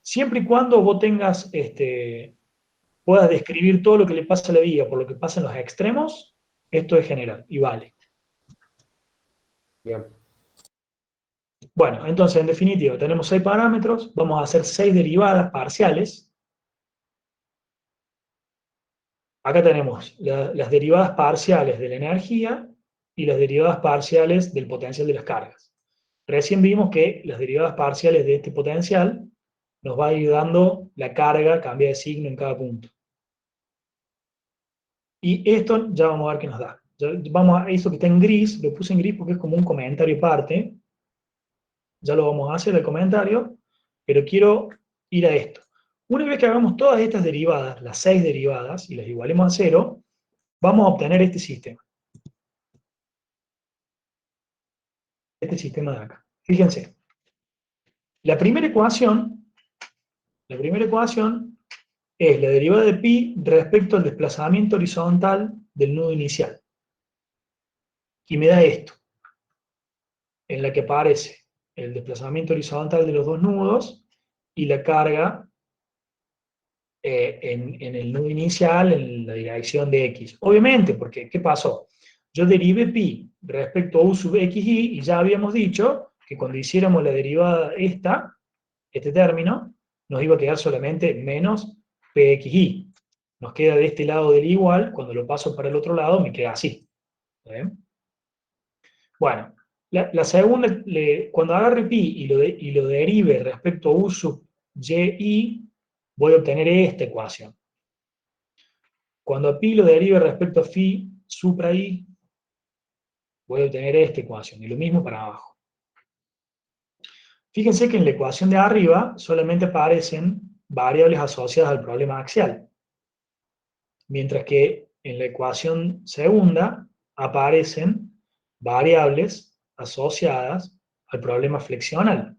Siempre y cuando vos tengas, puedas describir todo lo que le pasa a la vía por lo que pasa en los extremos, esto es general y vale. Bien. Bueno, entonces, en definitiva, tenemos 6 parámetros, vamos a hacer 6 derivadas parciales. Acá tenemos las derivadas parciales de la energía y las derivadas parciales del potencial de las cargas. Recién vimos que las derivadas parciales de este potencial nos va ayudando la carga, cambia de signo en cada punto. Y esto ya vamos a ver qué nos da. Vamos a eso que está en gris, lo puse en gris porque es como un comentario aparte. Ya lo vamos a hacer el comentario, pero quiero ir a esto. Una vez que hagamos todas estas derivadas, las 6 derivadas, y las igualemos a 0, vamos a obtener este sistema. Este sistema de acá. Fíjense. La primera ecuación es la derivada de pi respecto al desplazamiento horizontal del nudo inicial. Y me da esto, en la que aparece el desplazamiento horizontal de los dos nudos y la carga en el nudo inicial en la dirección de x. Obviamente, porque ¿qué pasó? Yo derivé pi respecto a u sub xy y ya habíamos dicho que cuando hiciéramos la derivada este término, nos iba a quedar solamente menos pxy. Nos queda de este lado del igual, cuando lo paso para el otro lado me queda así. ¿Bien? Bueno, la segunda, cuando agarre pi y lo derive respecto a u sub yi, voy a obtener esta ecuación. Cuando a pi lo derive respecto a phi supra i, voy a obtener esta ecuación, y lo mismo para abajo. Fíjense que en la ecuación de arriba solamente aparecen variables asociadas al problema axial, mientras que en la ecuación segunda aparecen variables asociadas al problema flexional.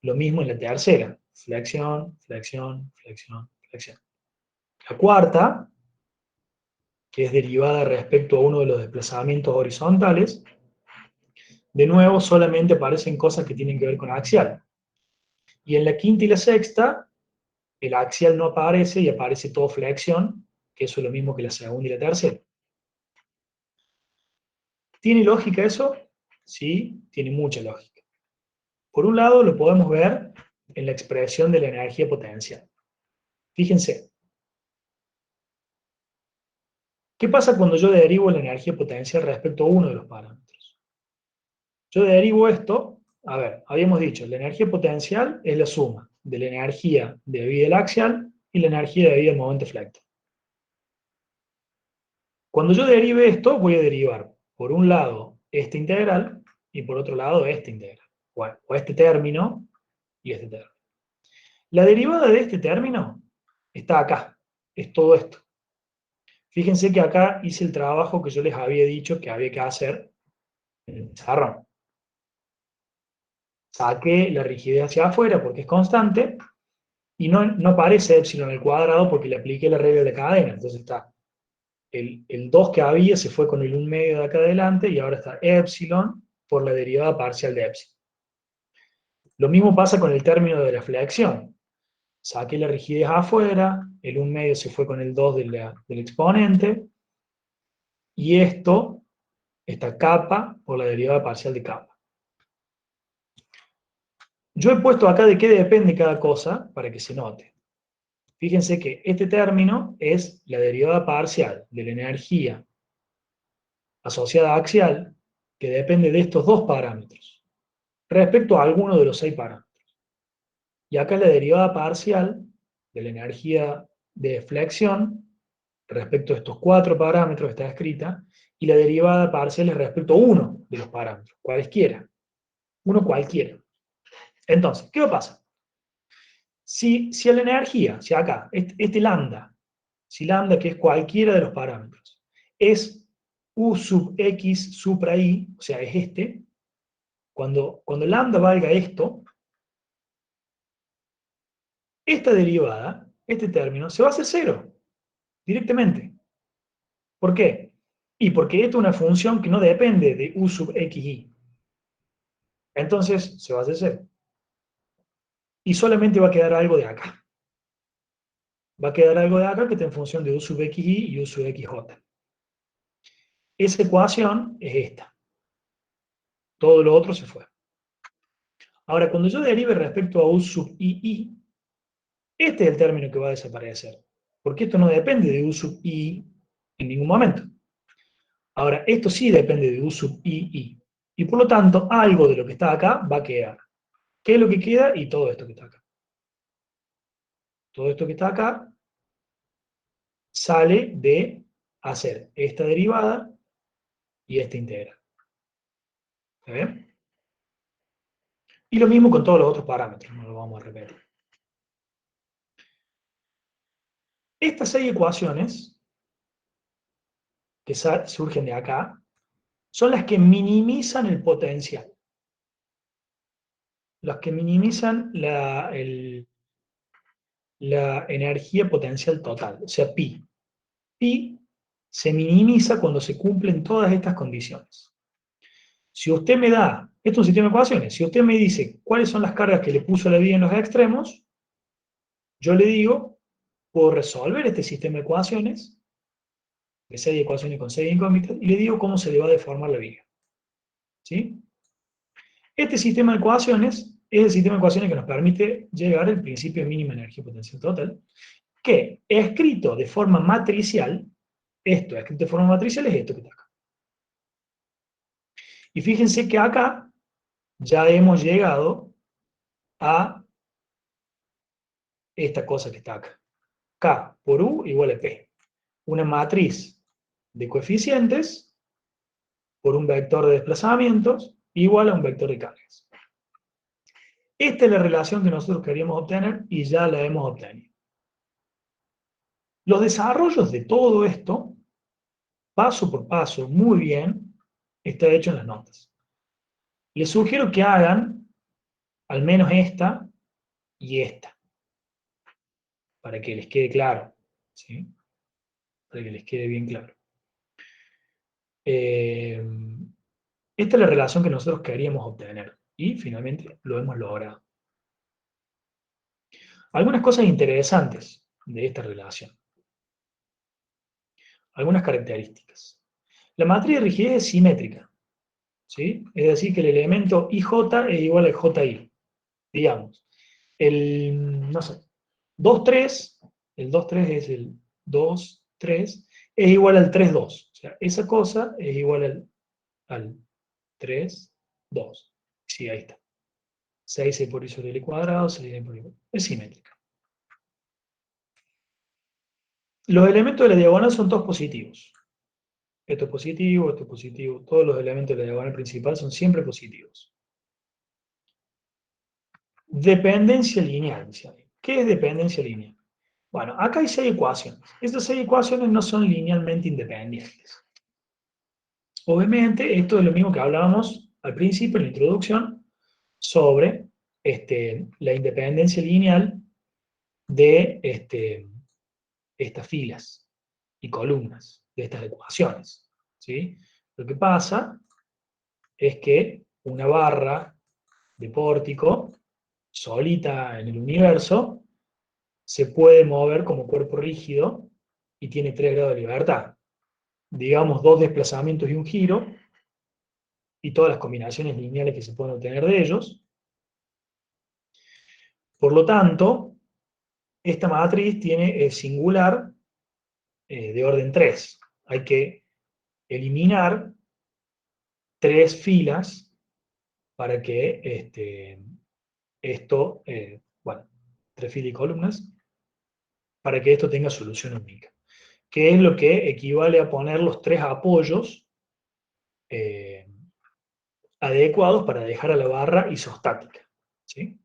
Lo mismo en la tercera, flexión, flexión, flexión, flexión. La cuarta, que es derivada respecto a uno de los desplazamientos horizontales, de nuevo solamente aparecen cosas que tienen que ver con axial. Y en la quinta y la sexta el axial no aparece y aparece todo flexión, que eso es lo mismo que la segunda y la tercera. ¿Tiene lógica eso? Sí, tiene mucha lógica. Por un lado, lo podemos ver en la expresión de la energía potencial. Fíjense, ¿qué pasa cuando yo derivo la energía potencial respecto a uno de los parámetros? Yo derivo esto, a ver, habíamos dicho, la energía potencial es la suma de la energía debida al axial y la energía debida al momento flector. Cuando yo derive esto, voy a derivar, por un lado, este integral y por otro lado, este integral. O este término y este término. La derivada de este término está acá, es todo esto. Fíjense que acá hice el trabajo que yo les había dicho que había que hacer en el pizarrón. Saqué la rigidez hacia afuera porque es constante y no aparece epsilon al cuadrado porque le apliqué la regla de cadena. Entonces está el 2 que había se fue con el 1 medio de acá adelante y ahora está epsilon por la derivada parcial de epsilon. Lo mismo pasa con el término de la flexión. Saqué la rigidez afuera, el 1 medio se fue con el 2 del exponente y esto, esta capa por la derivada parcial de capa. Yo he puesto acá de qué depende cada cosa para que se note. Fíjense que este término es la derivada parcial de la energía asociada axial, que depende de estos dos parámetros, respecto a alguno de los 6 parámetros. Y acá es la derivada parcial de la energía de flexión respecto a estos 4 parámetros, está escrita, y la derivada parcial es respecto a uno de los parámetros, cualesquiera, uno cualquiera. Entonces, ¿qué va a pasar? Si a la energía, si acá, este lambda, si lambda que es cualquiera de los parámetros, es u sub x supra i, o sea, es este, cuando lambda valga esto, esta derivada, este término, se va a hacer cero, directamente. ¿Por qué? Y porque esta es una función que no depende de u sub xi. Entonces, se va a hacer cero. Y solamente va a quedar algo de acá. Va a quedar algo de acá que está en función de u sub xi y u sub xj. Esa ecuación es esta. Todo lo otro se fue. Ahora, cuando yo derive respecto a u sub ii, este es el término que va a desaparecer. Porque esto no depende de u sub ii en ningún momento. Ahora, esto sí depende de u sub ii. Y por lo tanto, algo de lo que está acá va a quedar. ¿Qué es lo que queda? Y todo esto que está acá. Todo esto que está acá sale de hacer esta derivada y esta integral. ¿Está bien? Y lo mismo con todos los otros parámetros, no lo vamos a repetir. Estas 6 ecuaciones que surgen de acá son las que minimizan el potencial. Las que minimizan la energía potencial total, o sea, pi. Pi se minimiza cuando se cumplen todas estas condiciones. Si usted me da, esto es un sistema de ecuaciones, si usted me dice cuáles son las cargas que le puso la vía en los extremos, yo le digo, puedo resolver este sistema de ecuaciones, de 6 ecuaciones con 6 incógnitas, y le digo cómo se le va a deformar la viga. ¿Sí? Este sistema de ecuaciones es el sistema de ecuaciones que nos permite llegar al principio de mínima energía potencial total, que escrito de forma matricial, esto escrito de forma matricial es esto que está acá. Y fíjense que acá ya hemos llegado a esta cosa que está acá. K por U igual a P. Una matriz de coeficientes por un vector de desplazamientos igual a un vector de cargas. Esta es la relación que nosotros queríamos obtener y ya la hemos obtenido. Los desarrollos de todo esto, paso por paso, muy bien, está hecho en las notas. Les sugiero que hagan al menos esta y esta, para que les quede claro, ¿sí? Para que les quede bien claro. Esta es la relación que nosotros queríamos obtener y finalmente lo hemos logrado. Algunas cosas interesantes de esta relación. Algunas características. La matriz de rigidez es simétrica, ¿sí? Es decir, que el elemento IJ es igual al JI. Digamos, no sé, 2, 3, el 2, 3 es el 2, 3, es igual al 3, 2. O sea, esa cosa es igual al 3, 2. Sí, ahí está. 6 por i sobre l cuadrado, 6 por i. Es simétrica. Los elementos de la diagonal son todos positivos. Esto es positivo, esto es positivo. Todos los elementos de la diagonal principal son siempre positivos. Dependencia lineal. ¿Qué es dependencia lineal? Bueno, acá hay 6 ecuaciones. Estas 6 ecuaciones no son linealmente independientes. Obviamente, esto es lo mismo que hablábamos al principio, en la introducción, sobre la independencia lineal de estas filas y columnas, de estas ecuaciones. ¿Sí? Lo que pasa es que una barra de pórtico, solita en el universo, se puede mover como cuerpo rígido y tiene 3 grados de libertad. Digamos, 2 desplazamientos y un giro, y todas las combinaciones lineales que se pueden obtener de ellos. Por lo tanto, esta matriz tiene el singular de orden 3. Hay que eliminar 3 filas para que esto, bueno, 3 filas y columnas, para que esto tenga solución única, que es lo que equivale a poner los 3 apoyos eh, adecuados para dejar a la barra isostática. ¿Sí?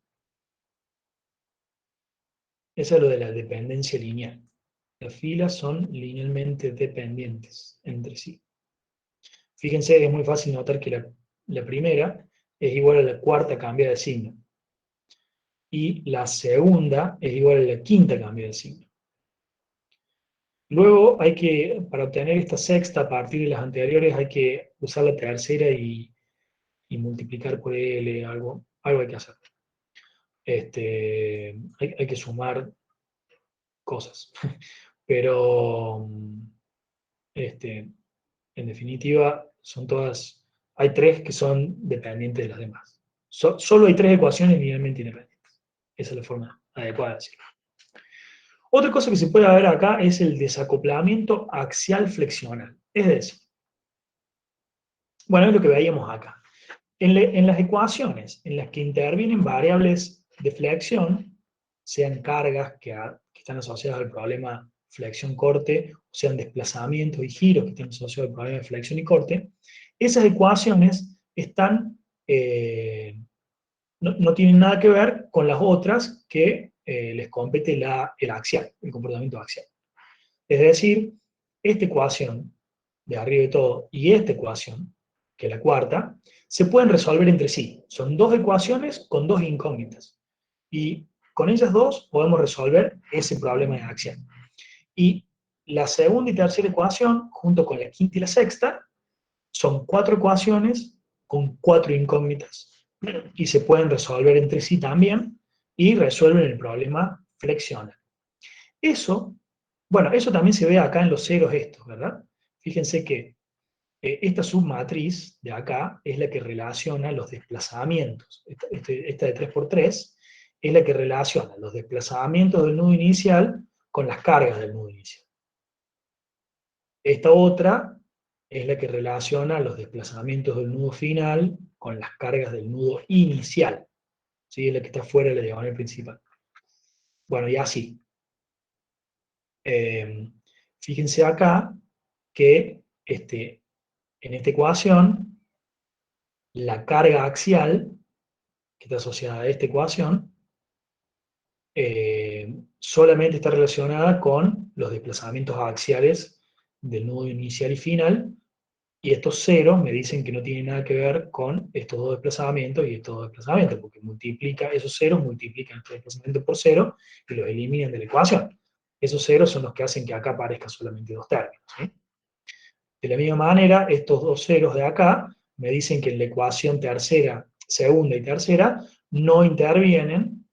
Eso es lo de la dependencia lineal. Las filas son linealmente dependientes entre sí. Fíjense, es muy fácil notar que la primera es igual a la cuarta cambiada de signo. Y la segunda es igual a la quinta cambiada de signo. Luego hay que, para obtener esta sexta a partir de las anteriores, hay que usar la tercera y multiplicar por L, algo hay que hacer. Hay que sumar cosas. Pero, en definitiva, son todas, hay 3 que son dependientes de las demás. Solo hay 3 ecuaciones linealmente independientes. Esa es la forma adecuada de decirlo. Otra cosa que se puede ver acá es el desacoplamiento axial flexional. Es decir, bueno, es lo que veíamos acá. En las ecuaciones en las que intervienen variables de flexión, sean cargas que están asociadas al problema flexión-corte, o sean desplazamientos y giros que están asociados al problema de flexión y corte, esas ecuaciones están, no tienen nada que ver con las otras que les compete el axial, el comportamiento axial. Es decir, esta ecuación de arriba de todo y esta ecuación, que es la cuarta, se pueden resolver entre sí. Son 2 ecuaciones con 2 incógnitas. Y con ellas 2 podemos resolver ese problema de axial. Y la segunda y tercera ecuación, junto con la quinta y la sexta, son 4 ecuaciones con 4 incógnitas. Y se pueden resolver entre sí también y resuelven el problema flexional. Eso, bueno, eso también se ve acá en los ceros estos, ¿verdad? Fíjense que esta submatriz de acá es la que relaciona los desplazamientos. Esta de 3×3 es la que relaciona los desplazamientos del nudo inicial con las cargas del nudo inicial. Esta otra es la que relaciona los desplazamientos del nudo final con las cargas del nudo inicial. ¿Sí? Es la que está fuera de la diagonal principal. Bueno, y así. Fíjense acá que en esta ecuación, la carga axial, que está asociada a esta ecuación, solamente está relacionada con los desplazamientos axiales del nudo inicial y final, y estos ceros me dicen que no tienen nada que ver con estos 2 desplazamientos y estos 2 desplazamientos, porque esos ceros multiplican estos desplazamientos por 0 y los eliminan de la ecuación. Esos ceros son los que hacen que acá aparezcan solamente 2 términos. ¿Sí? De la misma manera, estos 2 ceros de acá me dicen que en la ecuación segunda y tercera no intervienen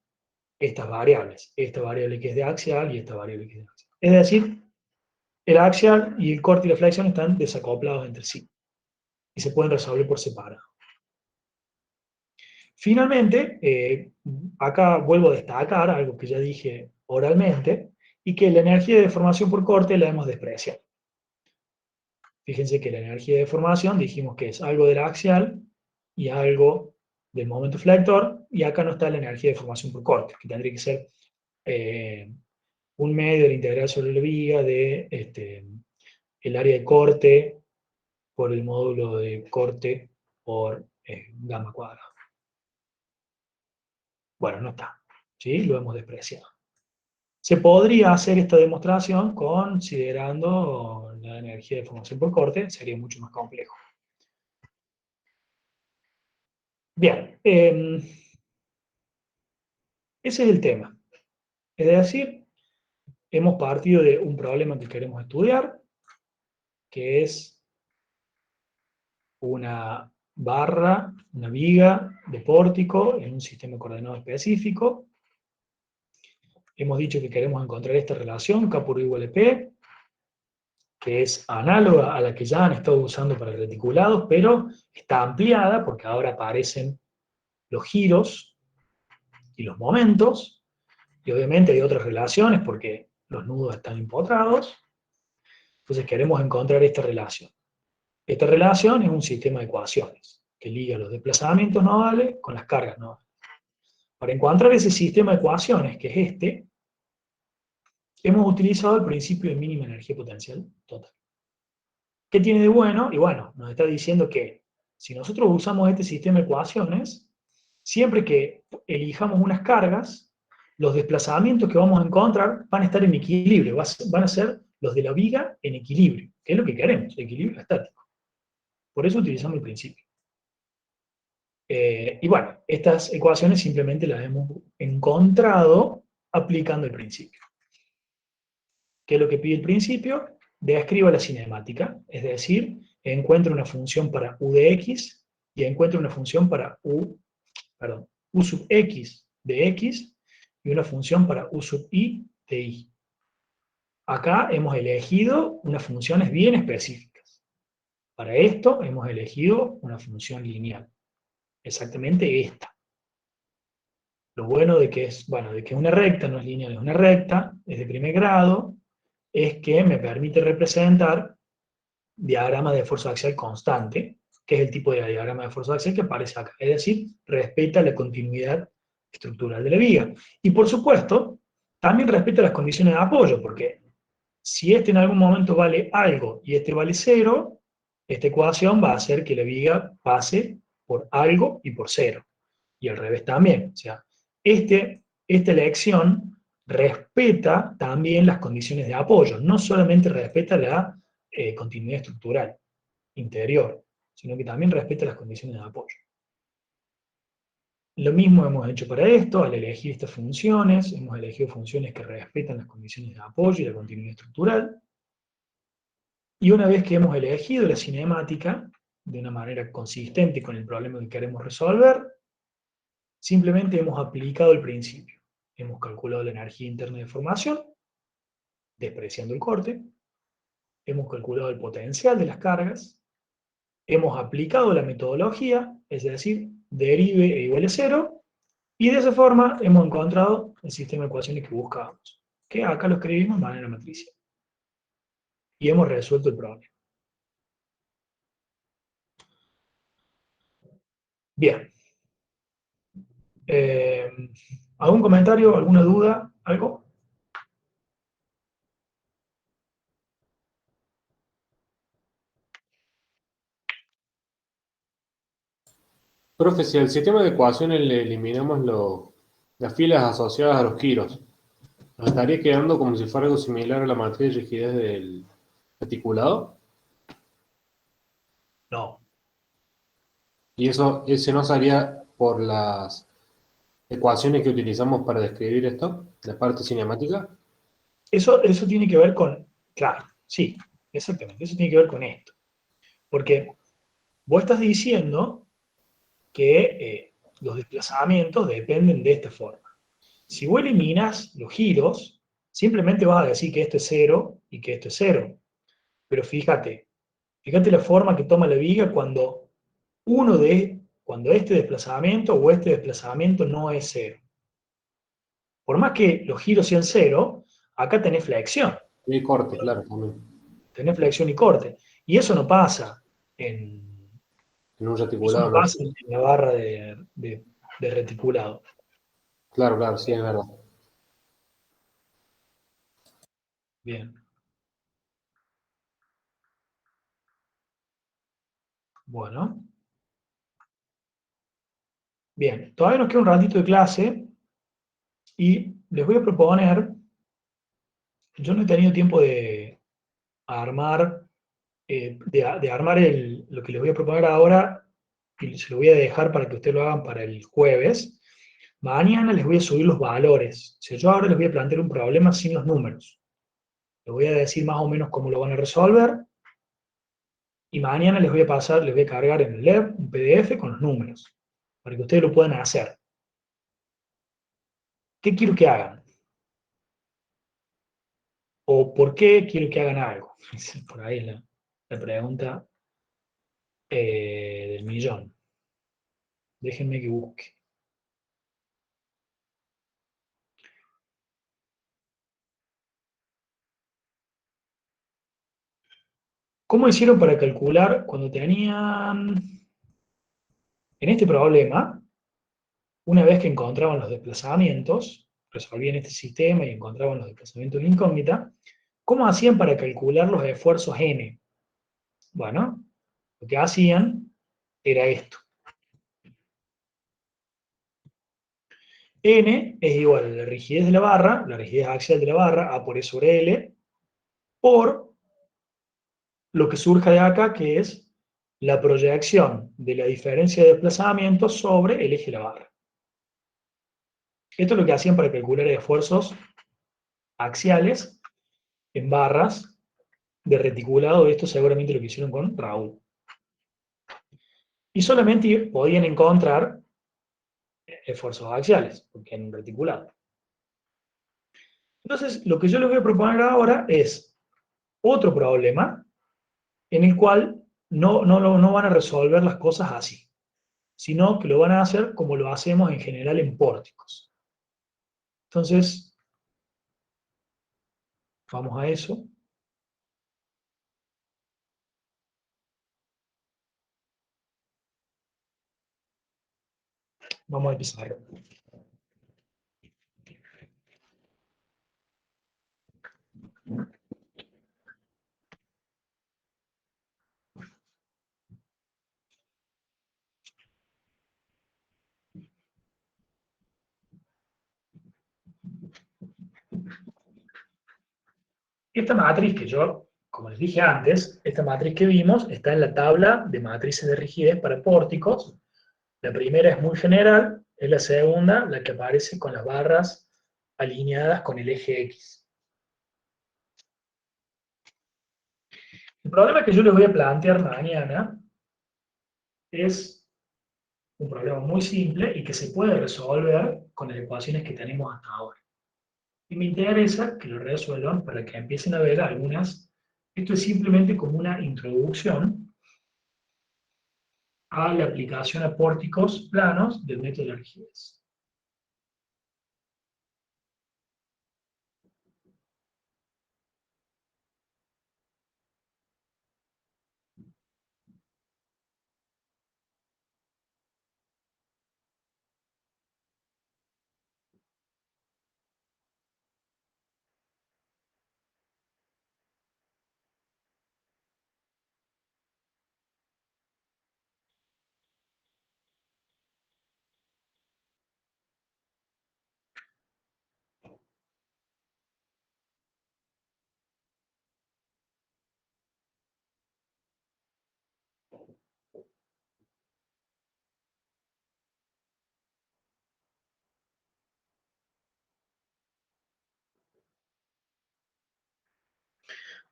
estas variables. Esta variable que es de axial y esta variable que es de axial. Es decir, el axial y el corte y la flexión están desacoplados entre sí y se pueden resolver por separado. Finalmente, acá vuelvo a destacar algo que ya dije oralmente, y que la energía de deformación por corte la hemos despreciado. Fíjense que la energía de deformación dijimos que es algo del axial y algo del momento flector, y acá no está la energía de deformación por corte, que tendría que ser un medio de la integral sobre la viga de el área de corte por el módulo de corte por gamma cuadrada. Bueno, no está, ¿sí? Lo hemos despreciado. Se podría hacer esta demostración considerando la energía de deformación por corte, sería mucho más complejo. Bien, ese es el tema. Es decir, hemos partido de un problema que queremos estudiar, que es una barra, una viga de pórtico en un sistema coordenado específico. Hemos dicho que queremos encontrar esta relación, K por U igual a P, que es análoga a la que ya han estado usando para reticulados, pero está ampliada porque ahora aparecen los giros y los momentos, y obviamente hay otras relaciones porque los nudos están empotrados. Entonces queremos encontrar esta relación. Esta relación es un sistema de ecuaciones que liga los desplazamientos nodales con las cargas nodales. Para encontrar ese sistema de ecuaciones, que es este, hemos utilizado el principio de mínima energía potencial total. ¿Qué tiene de bueno? Y bueno, nos está diciendo que si nosotros usamos este sistema de ecuaciones, siempre que elijamos unas cargas, los desplazamientos que vamos a encontrar van a estar en equilibrio, van a ser los de la viga en equilibrio, que es lo que queremos, equilibrio estático. Por eso utilizamos el principio. Y bueno, estas ecuaciones simplemente las hemos encontrado aplicando el principio. ¿Qué es lo que pide el principio? Describa la cinemática, es decir, encuentra una función para u de x y encuentra una función para u sub x de x y una función para u sub i de y. Acá hemos elegido unas funciones bien específicas. Para esto hemos elegido una función lineal, exactamente esta. Lo bueno de que es una recta, no es lineal, es una recta, es de primer grado, es que me permite representar diagrama de fuerza axial constante, que es el tipo de diagrama de fuerza axial que aparece acá. Es decir, respeta la continuidad estructural de la viga. Y por supuesto, también respeta las condiciones de apoyo, porque si este en algún momento vale algo y este vale 0, esta ecuación va a hacer que la viga pase por algo y por 0. Y al revés también. O sea, esta elección respeta también las condiciones de apoyo, no solamente respeta la continuidad estructural interior, sino que también respeta las condiciones de apoyo. Lo mismo hemos hecho para esto, al elegir estas funciones, hemos elegido funciones que respetan las condiciones de apoyo y la continuidad estructural. Y una vez que hemos elegido la cinemática de una manera consistente con el problema que queremos resolver, simplemente hemos aplicado el principio. Hemos calculado la energía interna de formación, despreciando el corte, hemos calculado el potencial de las cargas, hemos aplicado la metodología, es decir, derive e igual a 0, y de esa forma hemos encontrado el sistema de ecuaciones que buscábamos, que acá lo escribimos de manera matricial. Y hemos resuelto el problema. Bien. ¿Algún comentario, alguna duda, algo? Profe, si al sistema de ecuaciones le eliminamos las filas asociadas a los giros, nos estaría quedando como si fuera algo similar a la matriz de rigidez del articulado. No. Y ese no sería por las ecuaciones que utilizamos para describir esto, la parte cinemática. Eso tiene que ver con, claro, sí, exactamente, eso tiene que ver con esto. Porque vos estás diciendo que los desplazamientos dependen de esta forma. Si vos eliminas los giros, simplemente vas a decir que esto es 0 y que esto es 0. Pero fíjate la forma que toma la viga cuando este desplazamiento o este desplazamiento no es 0. Por más que los giros sean 0, acá tenés flexión. Y corte, claro, también. Tenés flexión y corte. Y eso no pasa en, En un eso no reticulado no. pasa en la barra de reticulado. Claro, claro, sí, es verdad. Bien. Bueno. Bien. Todavía nos queda un ratito de clase y les voy a proponer, yo no he tenido tiempo de armar, de armar lo que les voy a proponer ahora y se lo voy a dejar para que ustedes lo hagan para el jueves. Mañana les voy a subir los valores. O sea, yo ahora les voy a plantear un problema sin los números. Les voy a decir más o menos cómo lo van a resolver y mañana les voy a pasar, les voy a cargar en el web un PDF con los números para que ustedes lo puedan hacer. ¿Qué quiero que hagan? ¿O por qué quiero que hagan algo? Por ahí es la pregunta del millón. Déjenme que busque. ¿Cómo hicieron para calcular cuando tenían, en este problema, una vez que encontraban los desplazamientos, resolvían este sistema y encontraban los desplazamientos de incógnita, ¿cómo hacían para calcular los esfuerzos n? Bueno, lo que hacían era esto. N es igual a la rigidez de la rigidez axial de la barra, A por E sobre L, por lo que surja de acá, que es la proyección de la diferencia de desplazamiento sobre el eje de la barra. Esto es lo que hacían para calcular esfuerzos axiales en barras de reticulado. Esto seguramente lo que hicieron con Raúl. Y solamente podían encontrar esfuerzos axiales, porque en un reticulado. Entonces, lo que yo les voy a proponer ahora es otro problema en el cual no van a resolver las cosas así, sino que lo van a hacer como lo hacemos en general en pórticos. Entonces, vamos a eso. Vamos a empezar. Esta matriz que yo, como les dije antes, esta matriz que vimos está en la tabla de matrices de rigidez para pórticos. La primera es muy general, es la segunda la que aparece con las barras alineadas con el eje X. El problema que yo les voy a plantear mañana es un problema muy simple y que se puede resolver con las ecuaciones que tenemos hasta ahora. Y me interesa que lo resuelvan para que empiecen a ver algunas. Esto es simplemente como una introducción a la aplicación a pórticos planos del método de la rigidez.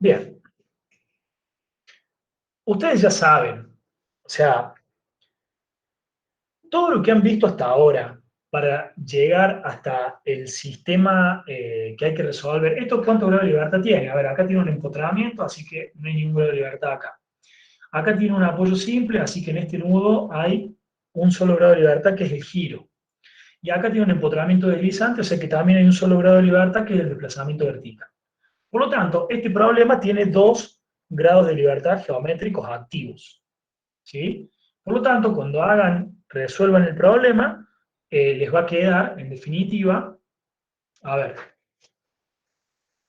Bien, ustedes ya saben, o sea, todo lo que han visto hasta ahora para llegar hasta el sistema que hay que resolver. ¿Esto cuánto grado de libertad tiene? A ver, acá tiene un empotramiento, así que no hay ningún grado de libertad acá. Acá tiene un apoyo simple, así que en este nudo hay un solo grado de libertad, que es el giro. Y acá tiene un empotramiento deslizante, o sea que también hay un solo grado de libertad, que es el desplazamiento vertical. Por lo tanto, este problema tiene dos grados de libertad geométricos activos. ¿Sí? Por lo tanto, cuando resuelvan el problema, les va a quedar, en definitiva, a ver,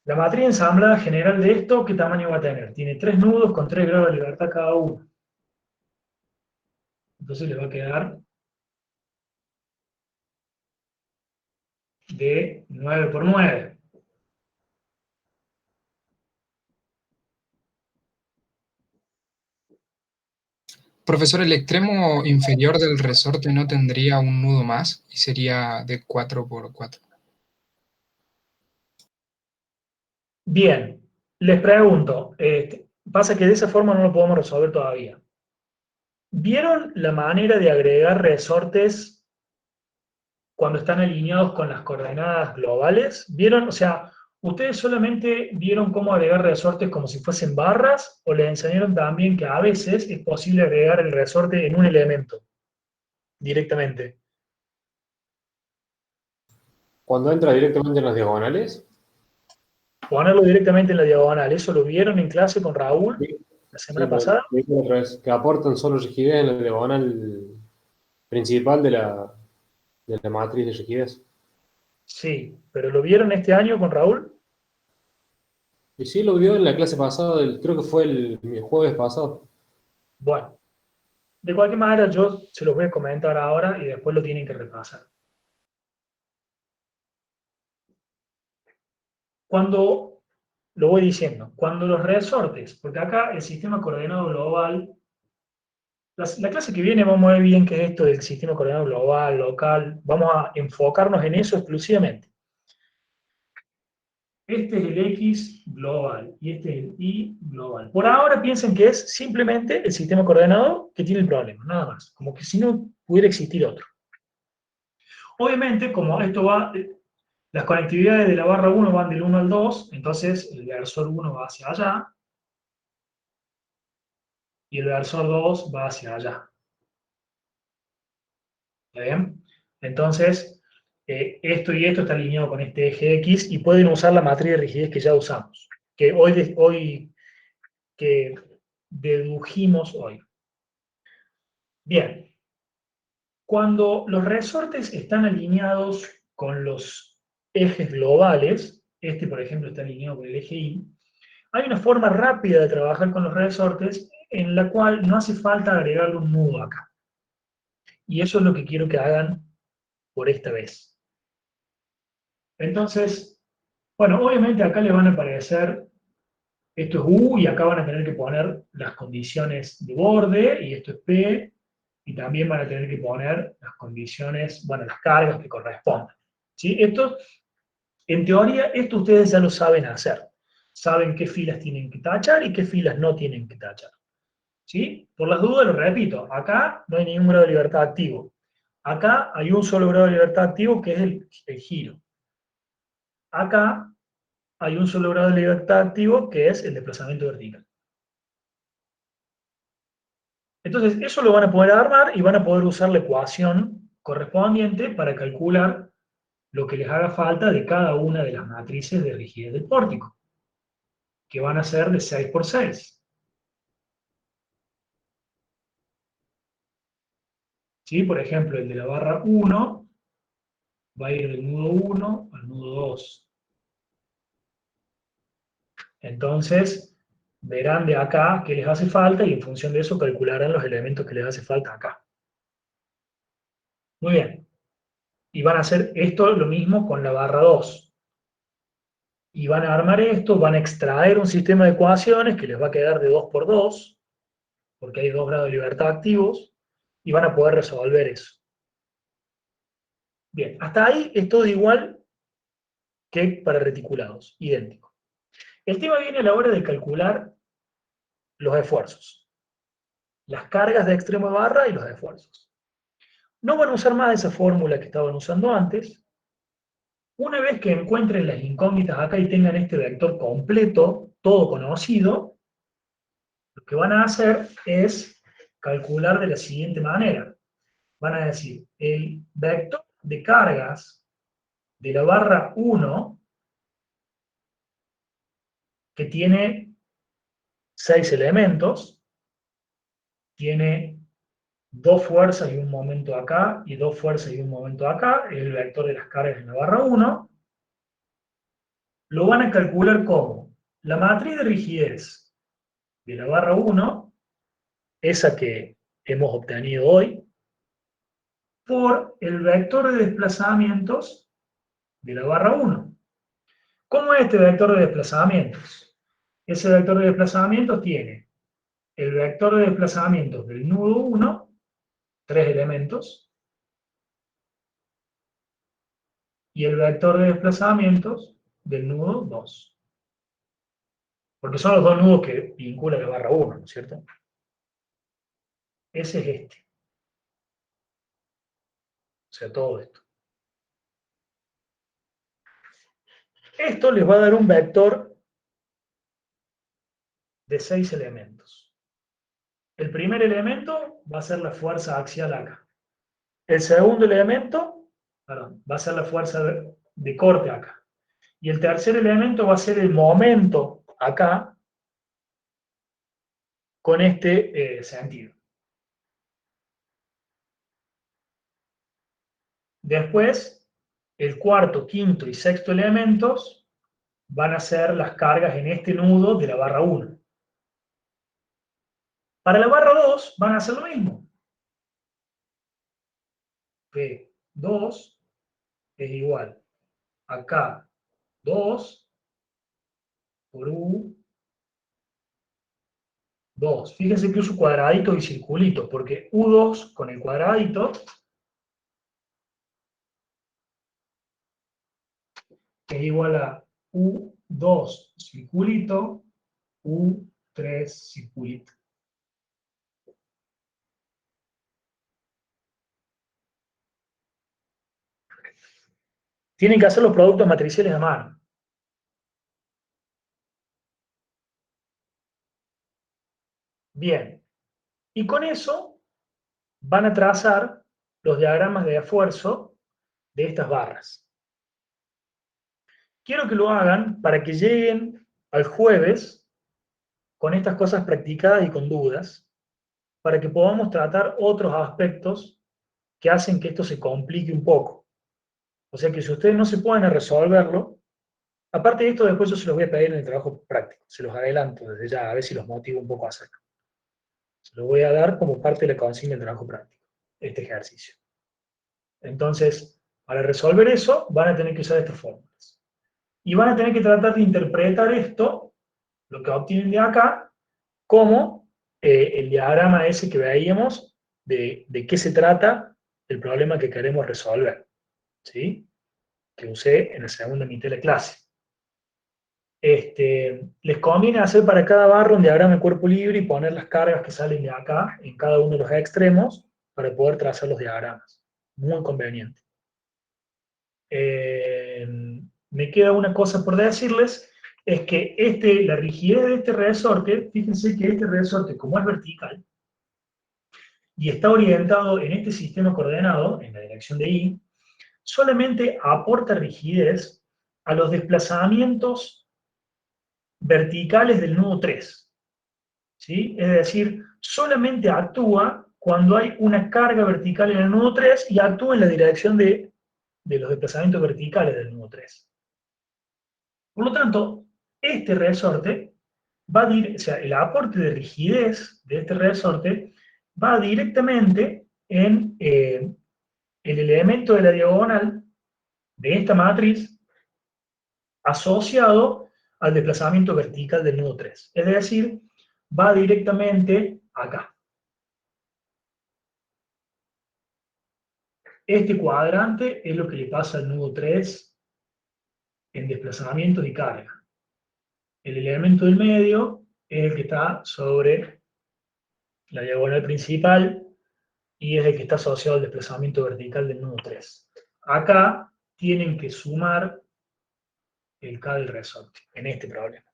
la matriz ensamblada general de esto, ¿qué tamaño va a tener? Tiene tres nudos con 3 grados de libertad cada uno. Entonces les va a quedar de 9 por 9. Profesor, el extremo inferior del resorte no tendría un nudo más y sería de 4 por 4. Bien, les pregunto, pasa que de esa forma no lo podemos resolver todavía. ¿Vieron la manera de agregar resortes cuando están alineados con las coordenadas globales? ¿Vieron? O sea, ¿ustedes solamente vieron cómo agregar resortes como si fuesen barras o les enseñaron también que a veces es posible agregar el resorte en un elemento directamente? Cuando entra directamente en las diagonales, Ponerlo directamente en la diagonal. ¿Eso lo vieron en clase con Raúl sí, la sí, semana pasada? lo dije otra vez, que aportan solo rigidez en la diagonal principal de la matriz de rigidez. Sí, pero ¿lo vieron este año con Raúl? Y sí, lo vio en la clase pasada, creo que fue el jueves pasado. Bueno, de cualquier manera yo se los voy a comentar ahora y después lo tienen que repasar. Cuando, lo voy diciendo, cuando los resortes, porque acá el sistema coordenado global, la clase que viene vamos a ver bien qué es esto del sistema coordenado global, local, vamos a enfocarnos en eso exclusivamente. Este es el X global y este es el Y global. Por ahora piensen que es simplemente el sistema coordenado que tiene el problema, nada más, como que si no pudiera existir otro. Obviamente, como esto va, las conectividades de la barra 1 van del 1 al 2, entonces el versor 1 va hacia allá y el versor 2 va hacia allá. ¿Está bien? Entonces, esto y esto está alineado con este eje X y pueden usar la matriz de rigidez que ya usamos, que hoy que dedujimos hoy. Bien, cuando los resortes están alineados con los ejes globales, este por ejemplo está alineado con el eje Y, hay una forma rápida de trabajar con los resortes en la cual no hace falta agregarle un nudo acá. Y eso es lo que quiero que hagan por esta vez. Entonces, bueno, obviamente acá le van a aparecer, esto es U y acá van a tener que poner las condiciones de borde y esto es P y también van a tener que poner las condiciones, bueno, las cargas que correspondan. ¿Sí? Esto, en teoría, esto ustedes ya lo saben hacer. Saben qué filas tienen que tachar y qué filas no tienen que tachar. ¿Sí? Por las dudas lo repito, acá no hay ningún grado de libertad activo. Acá hay un solo grado de libertad activo que es el giro. Acá hay un solo grado de libertad activo que es el desplazamiento vertical. Entonces, eso lo van a poder armar y van a poder usar la ecuación correspondiente para calcular lo que les haga falta de cada una de las matrices de rigidez del pórtico, que van a ser de 6 por 6. ¿Sí? Por ejemplo, el de la barra 1 va a ir del nudo 1 al nudo 2. Entonces, verán de acá qué les hace falta y en función de eso calcularán los elementos que les hace falta acá. Muy bien. Y van a hacer esto lo mismo con la barra 2. Y van a armar esto, van a extraer un sistema de ecuaciones que les va a quedar de 2 por 2, porque hay 2 grados de libertad activos, y van a poder resolver eso. Bien, hasta ahí es todo igual que para reticulados, idéntico. El tema viene a la hora de calcular los esfuerzos, las cargas de extremo de barra y los esfuerzos. No van a usar más esa fórmula que estaban usando antes. Una vez que encuentren las incógnitas acá y tengan este vector completo, todo conocido, lo que van a hacer es calcular de la siguiente manera. Van a decir, el vector de cargas de la barra 1, que tiene 6 elementos, tiene 2 fuerzas y un momento acá, y 2 fuerzas y un momento acá, es el vector de las cargas en la barra 1, lo van a calcular como la matriz de rigidez de la barra 1, esa que hemos obtenido hoy, por el vector de desplazamientos de la barra 1. ¿Cómo es este vector de desplazamientos? Ese vector de desplazamientos tiene el vector de desplazamientos del nudo 1, 3 elementos, y el vector de desplazamientos del nudo 2. Porque son los dos nudos que vinculan la barra 1, ¿no es cierto? Ese es este. O sea, todo esto. Esto les va a dar un vector de 6 elementos. El primer elemento va a ser la fuerza axial acá. El segundo elemento, perdón, va a ser la fuerza de corte acá. Y el tercer elemento va a ser el momento acá con este sentido. Después, el cuarto, quinto y sexto elementos van a ser las cargas en este nudo de la barra 1. Para la barra 2 van a hacer lo mismo. P2 es igual acá 2 por U2. Fíjense que uso cuadraditos y circulitos, porque U2 con el cuadradito es igual a U2 circulito, U3 circulito. Tienen que hacer los productos matriciales a mano. Bien. Y con eso van a trazar los diagramas de esfuerzo de estas barras. Quiero que lo hagan para que lleguen al jueves con estas cosas practicadas y con dudas, para que podamos tratar otros aspectos que hacen que esto se complique un poco. O sea que si ustedes no se pueden resolverlo, aparte de esto, después yo se los voy a pedir en el trabajo práctico, se los adelanto desde ya, a ver si los motivo un poco a hacerlo. Se lo voy a dar como parte de la consigna del trabajo práctico, este ejercicio. Entonces, para resolver eso, van a tener que usar estas fórmulas. Y van a tener que tratar de interpretar esto, lo que obtienen de acá, como el diagrama ese que veíamos de qué se trata el problema que queremos resolver, ¿sí? Que usé en la segunda mitad de la clase. Les conviene hacer para cada barra un diagrama de cuerpo libre y poner las cargas que salen de acá en cada uno de los extremos para poder trazar los diagramas. Muy conveniente. Me queda una cosa por decirles, es que la rigidez de este resorte, fíjense que este resorte, como es vertical, y está orientado en este sistema coordenado, en la dirección de Y, solamente aporta rigidez a los desplazamientos verticales del nudo 3. ¿Sí? Es decir, solamente actúa cuando hay una carga vertical en el nudo 3 y actúa en la dirección de los desplazamientos verticales del nudo 3. Por lo tanto, este resorte o sea, el aporte de rigidez de este resorte va directamente en el elemento de la diagonal de esta matriz asociado al desplazamiento vertical del nudo 3. Es decir, va directamente acá. Este cuadrante es lo que le pasa al nudo 3 en desplazamientos y carga. El elemento del medio es el que está sobre la diagonal principal y es el que está asociado al desplazamiento vertical del nodo 3. Acá tienen que sumar el K del resorte, en este problema.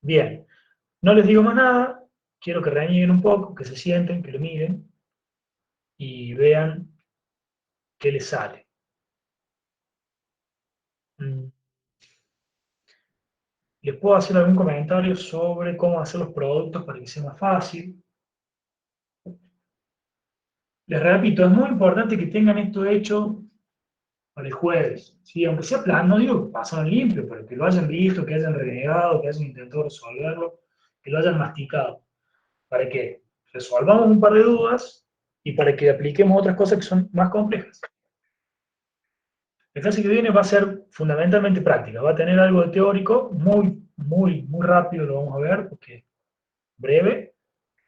Bien, no les digo más nada, quiero que renieguen un poco, que se sienten, que lo miren, y vean qué les sale. Les puedo hacer algún comentario sobre cómo hacer los productos para que sea más fácil. Les repito, es muy importante que tengan esto hecho para el jueves. ¿Sí? Aunque sea plan, no digo que pasaron limpio, pero que lo hayan visto, que hayan renegado, que hayan intentado resolverlo, que lo hayan masticado. Para que resolvamos un par de dudas y para que apliquemos otras cosas que son más complejas. La clase que viene va a ser fundamentalmente práctica, va a tener algo de teórico, muy rápido lo vamos a ver, porque breve,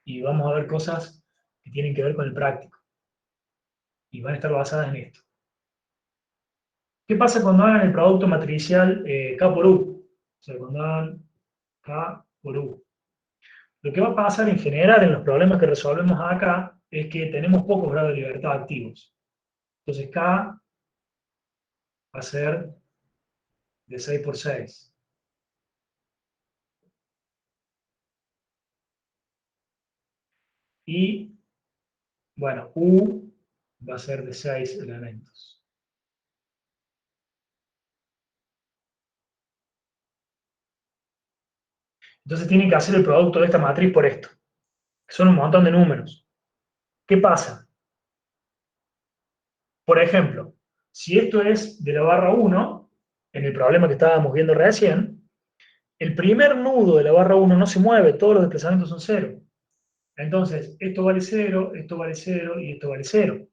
y vamos a ver cosas que tienen que ver con el práctico. Y van a estar basadas en esto. ¿Qué pasa cuando hagan el producto matricial K por U? O sea, cuando hagan K por U. Lo que va a pasar en general en los problemas que resolvemos acá es que tenemos pocos grados de libertad activos. Entonces K va a ser de 6 por 6. Y, bueno, U va a ser de 6 elementos. Entonces tienen que hacer el producto de esta matriz por esto, que son un montón de números. ¿Qué pasa? Por ejemplo, si esto es de la barra 1, en el problema que estábamos viendo recién, el primer nudo de la barra 1 no se mueve, todos los desplazamientos son 0. Entonces, esto vale 0, esto vale 0 y esto vale 0.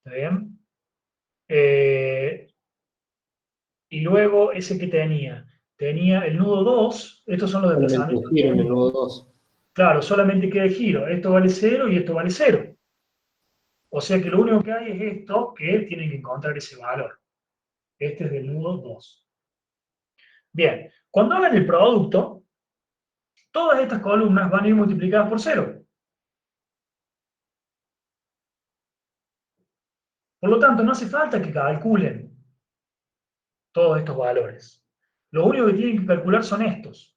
¿Está bien? Y luego, ese que tenía el nudo 2, estos son los desplazamientos. Solamente giro en el nodo 2. Claro, solamente queda el giro. Esto vale 0 y esto vale 0. O sea que lo único que hay es esto, que tienen que encontrar ese valor. Este es del nudo 2. Bien, cuando hagan el producto, todas estas columnas van a ir multiplicadas por 0. Por lo tanto, no hace falta que calculen todos estos valores. Lo único que tienen que calcular son estos.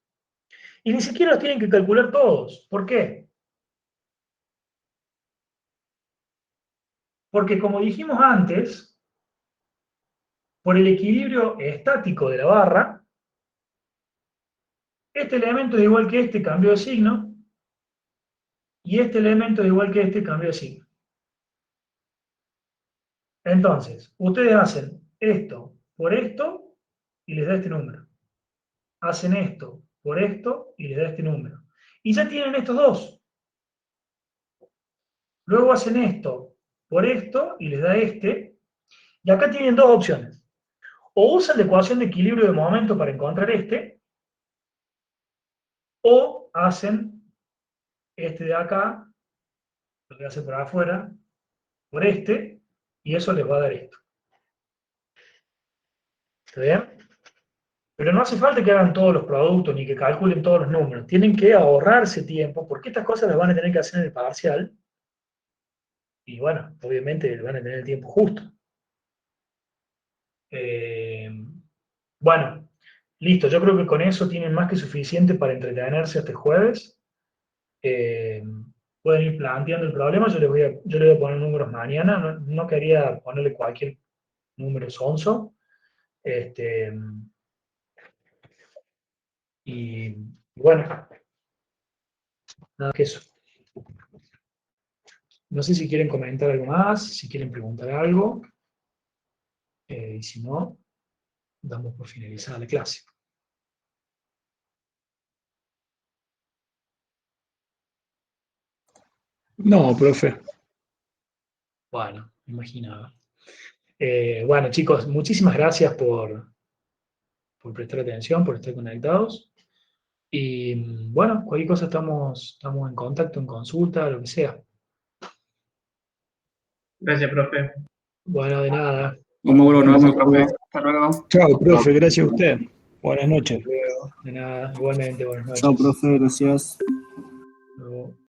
Y ni siquiera los tienen que calcular todos. ¿Por qué? Porque como dijimos antes, por el equilibrio estático de la barra, este elemento es igual que este, cambio de signo, y este elemento es igual que este, cambio de signo. Entonces, ustedes hacen esto por esto y les da este número. Hacen esto por esto y les da este número. Y ya tienen estos dos. Luego hacen esto por esto y les da este. Y acá tienen dos opciones. O usan la ecuación de equilibrio de momento para encontrar este, o hacen este de acá, lo que hace por afuera, por este, y eso les va a dar esto. ¿Está bien? Pero no hace falta que hagan todos los productos ni que calculen todos los números. Tienen que ahorrarse tiempo, porque estas cosas las van a tener que hacer en el parcial. Y bueno, obviamente van a tener el tiempo justo. Bueno, listo. Yo creo que con eso tienen más que suficiente para entretenerse hasta el jueves. Pueden ir planteando el problema. Yo les voy a poner números mañana. No quería ponerle cualquier número sonso. Y bueno, nada que eso. No sé si quieren comentar algo más, si quieren preguntar algo. Y si no, damos por finalizada la clase. No, profe. Bueno, me imaginaba. Bueno, chicos, muchísimas gracias por prestar atención, por estar conectados. Y bueno, cualquier cosa estamos en contacto, en consulta, lo que sea. Gracias, profe. Bueno, de nada. Muy bueno, Gracias, profe. Hasta luego. Chao, profe, gracias a usted. Buenas noches. Hasta luego. De nada, igualmente, buenas noches. Chao, profe, gracias. Hasta luego.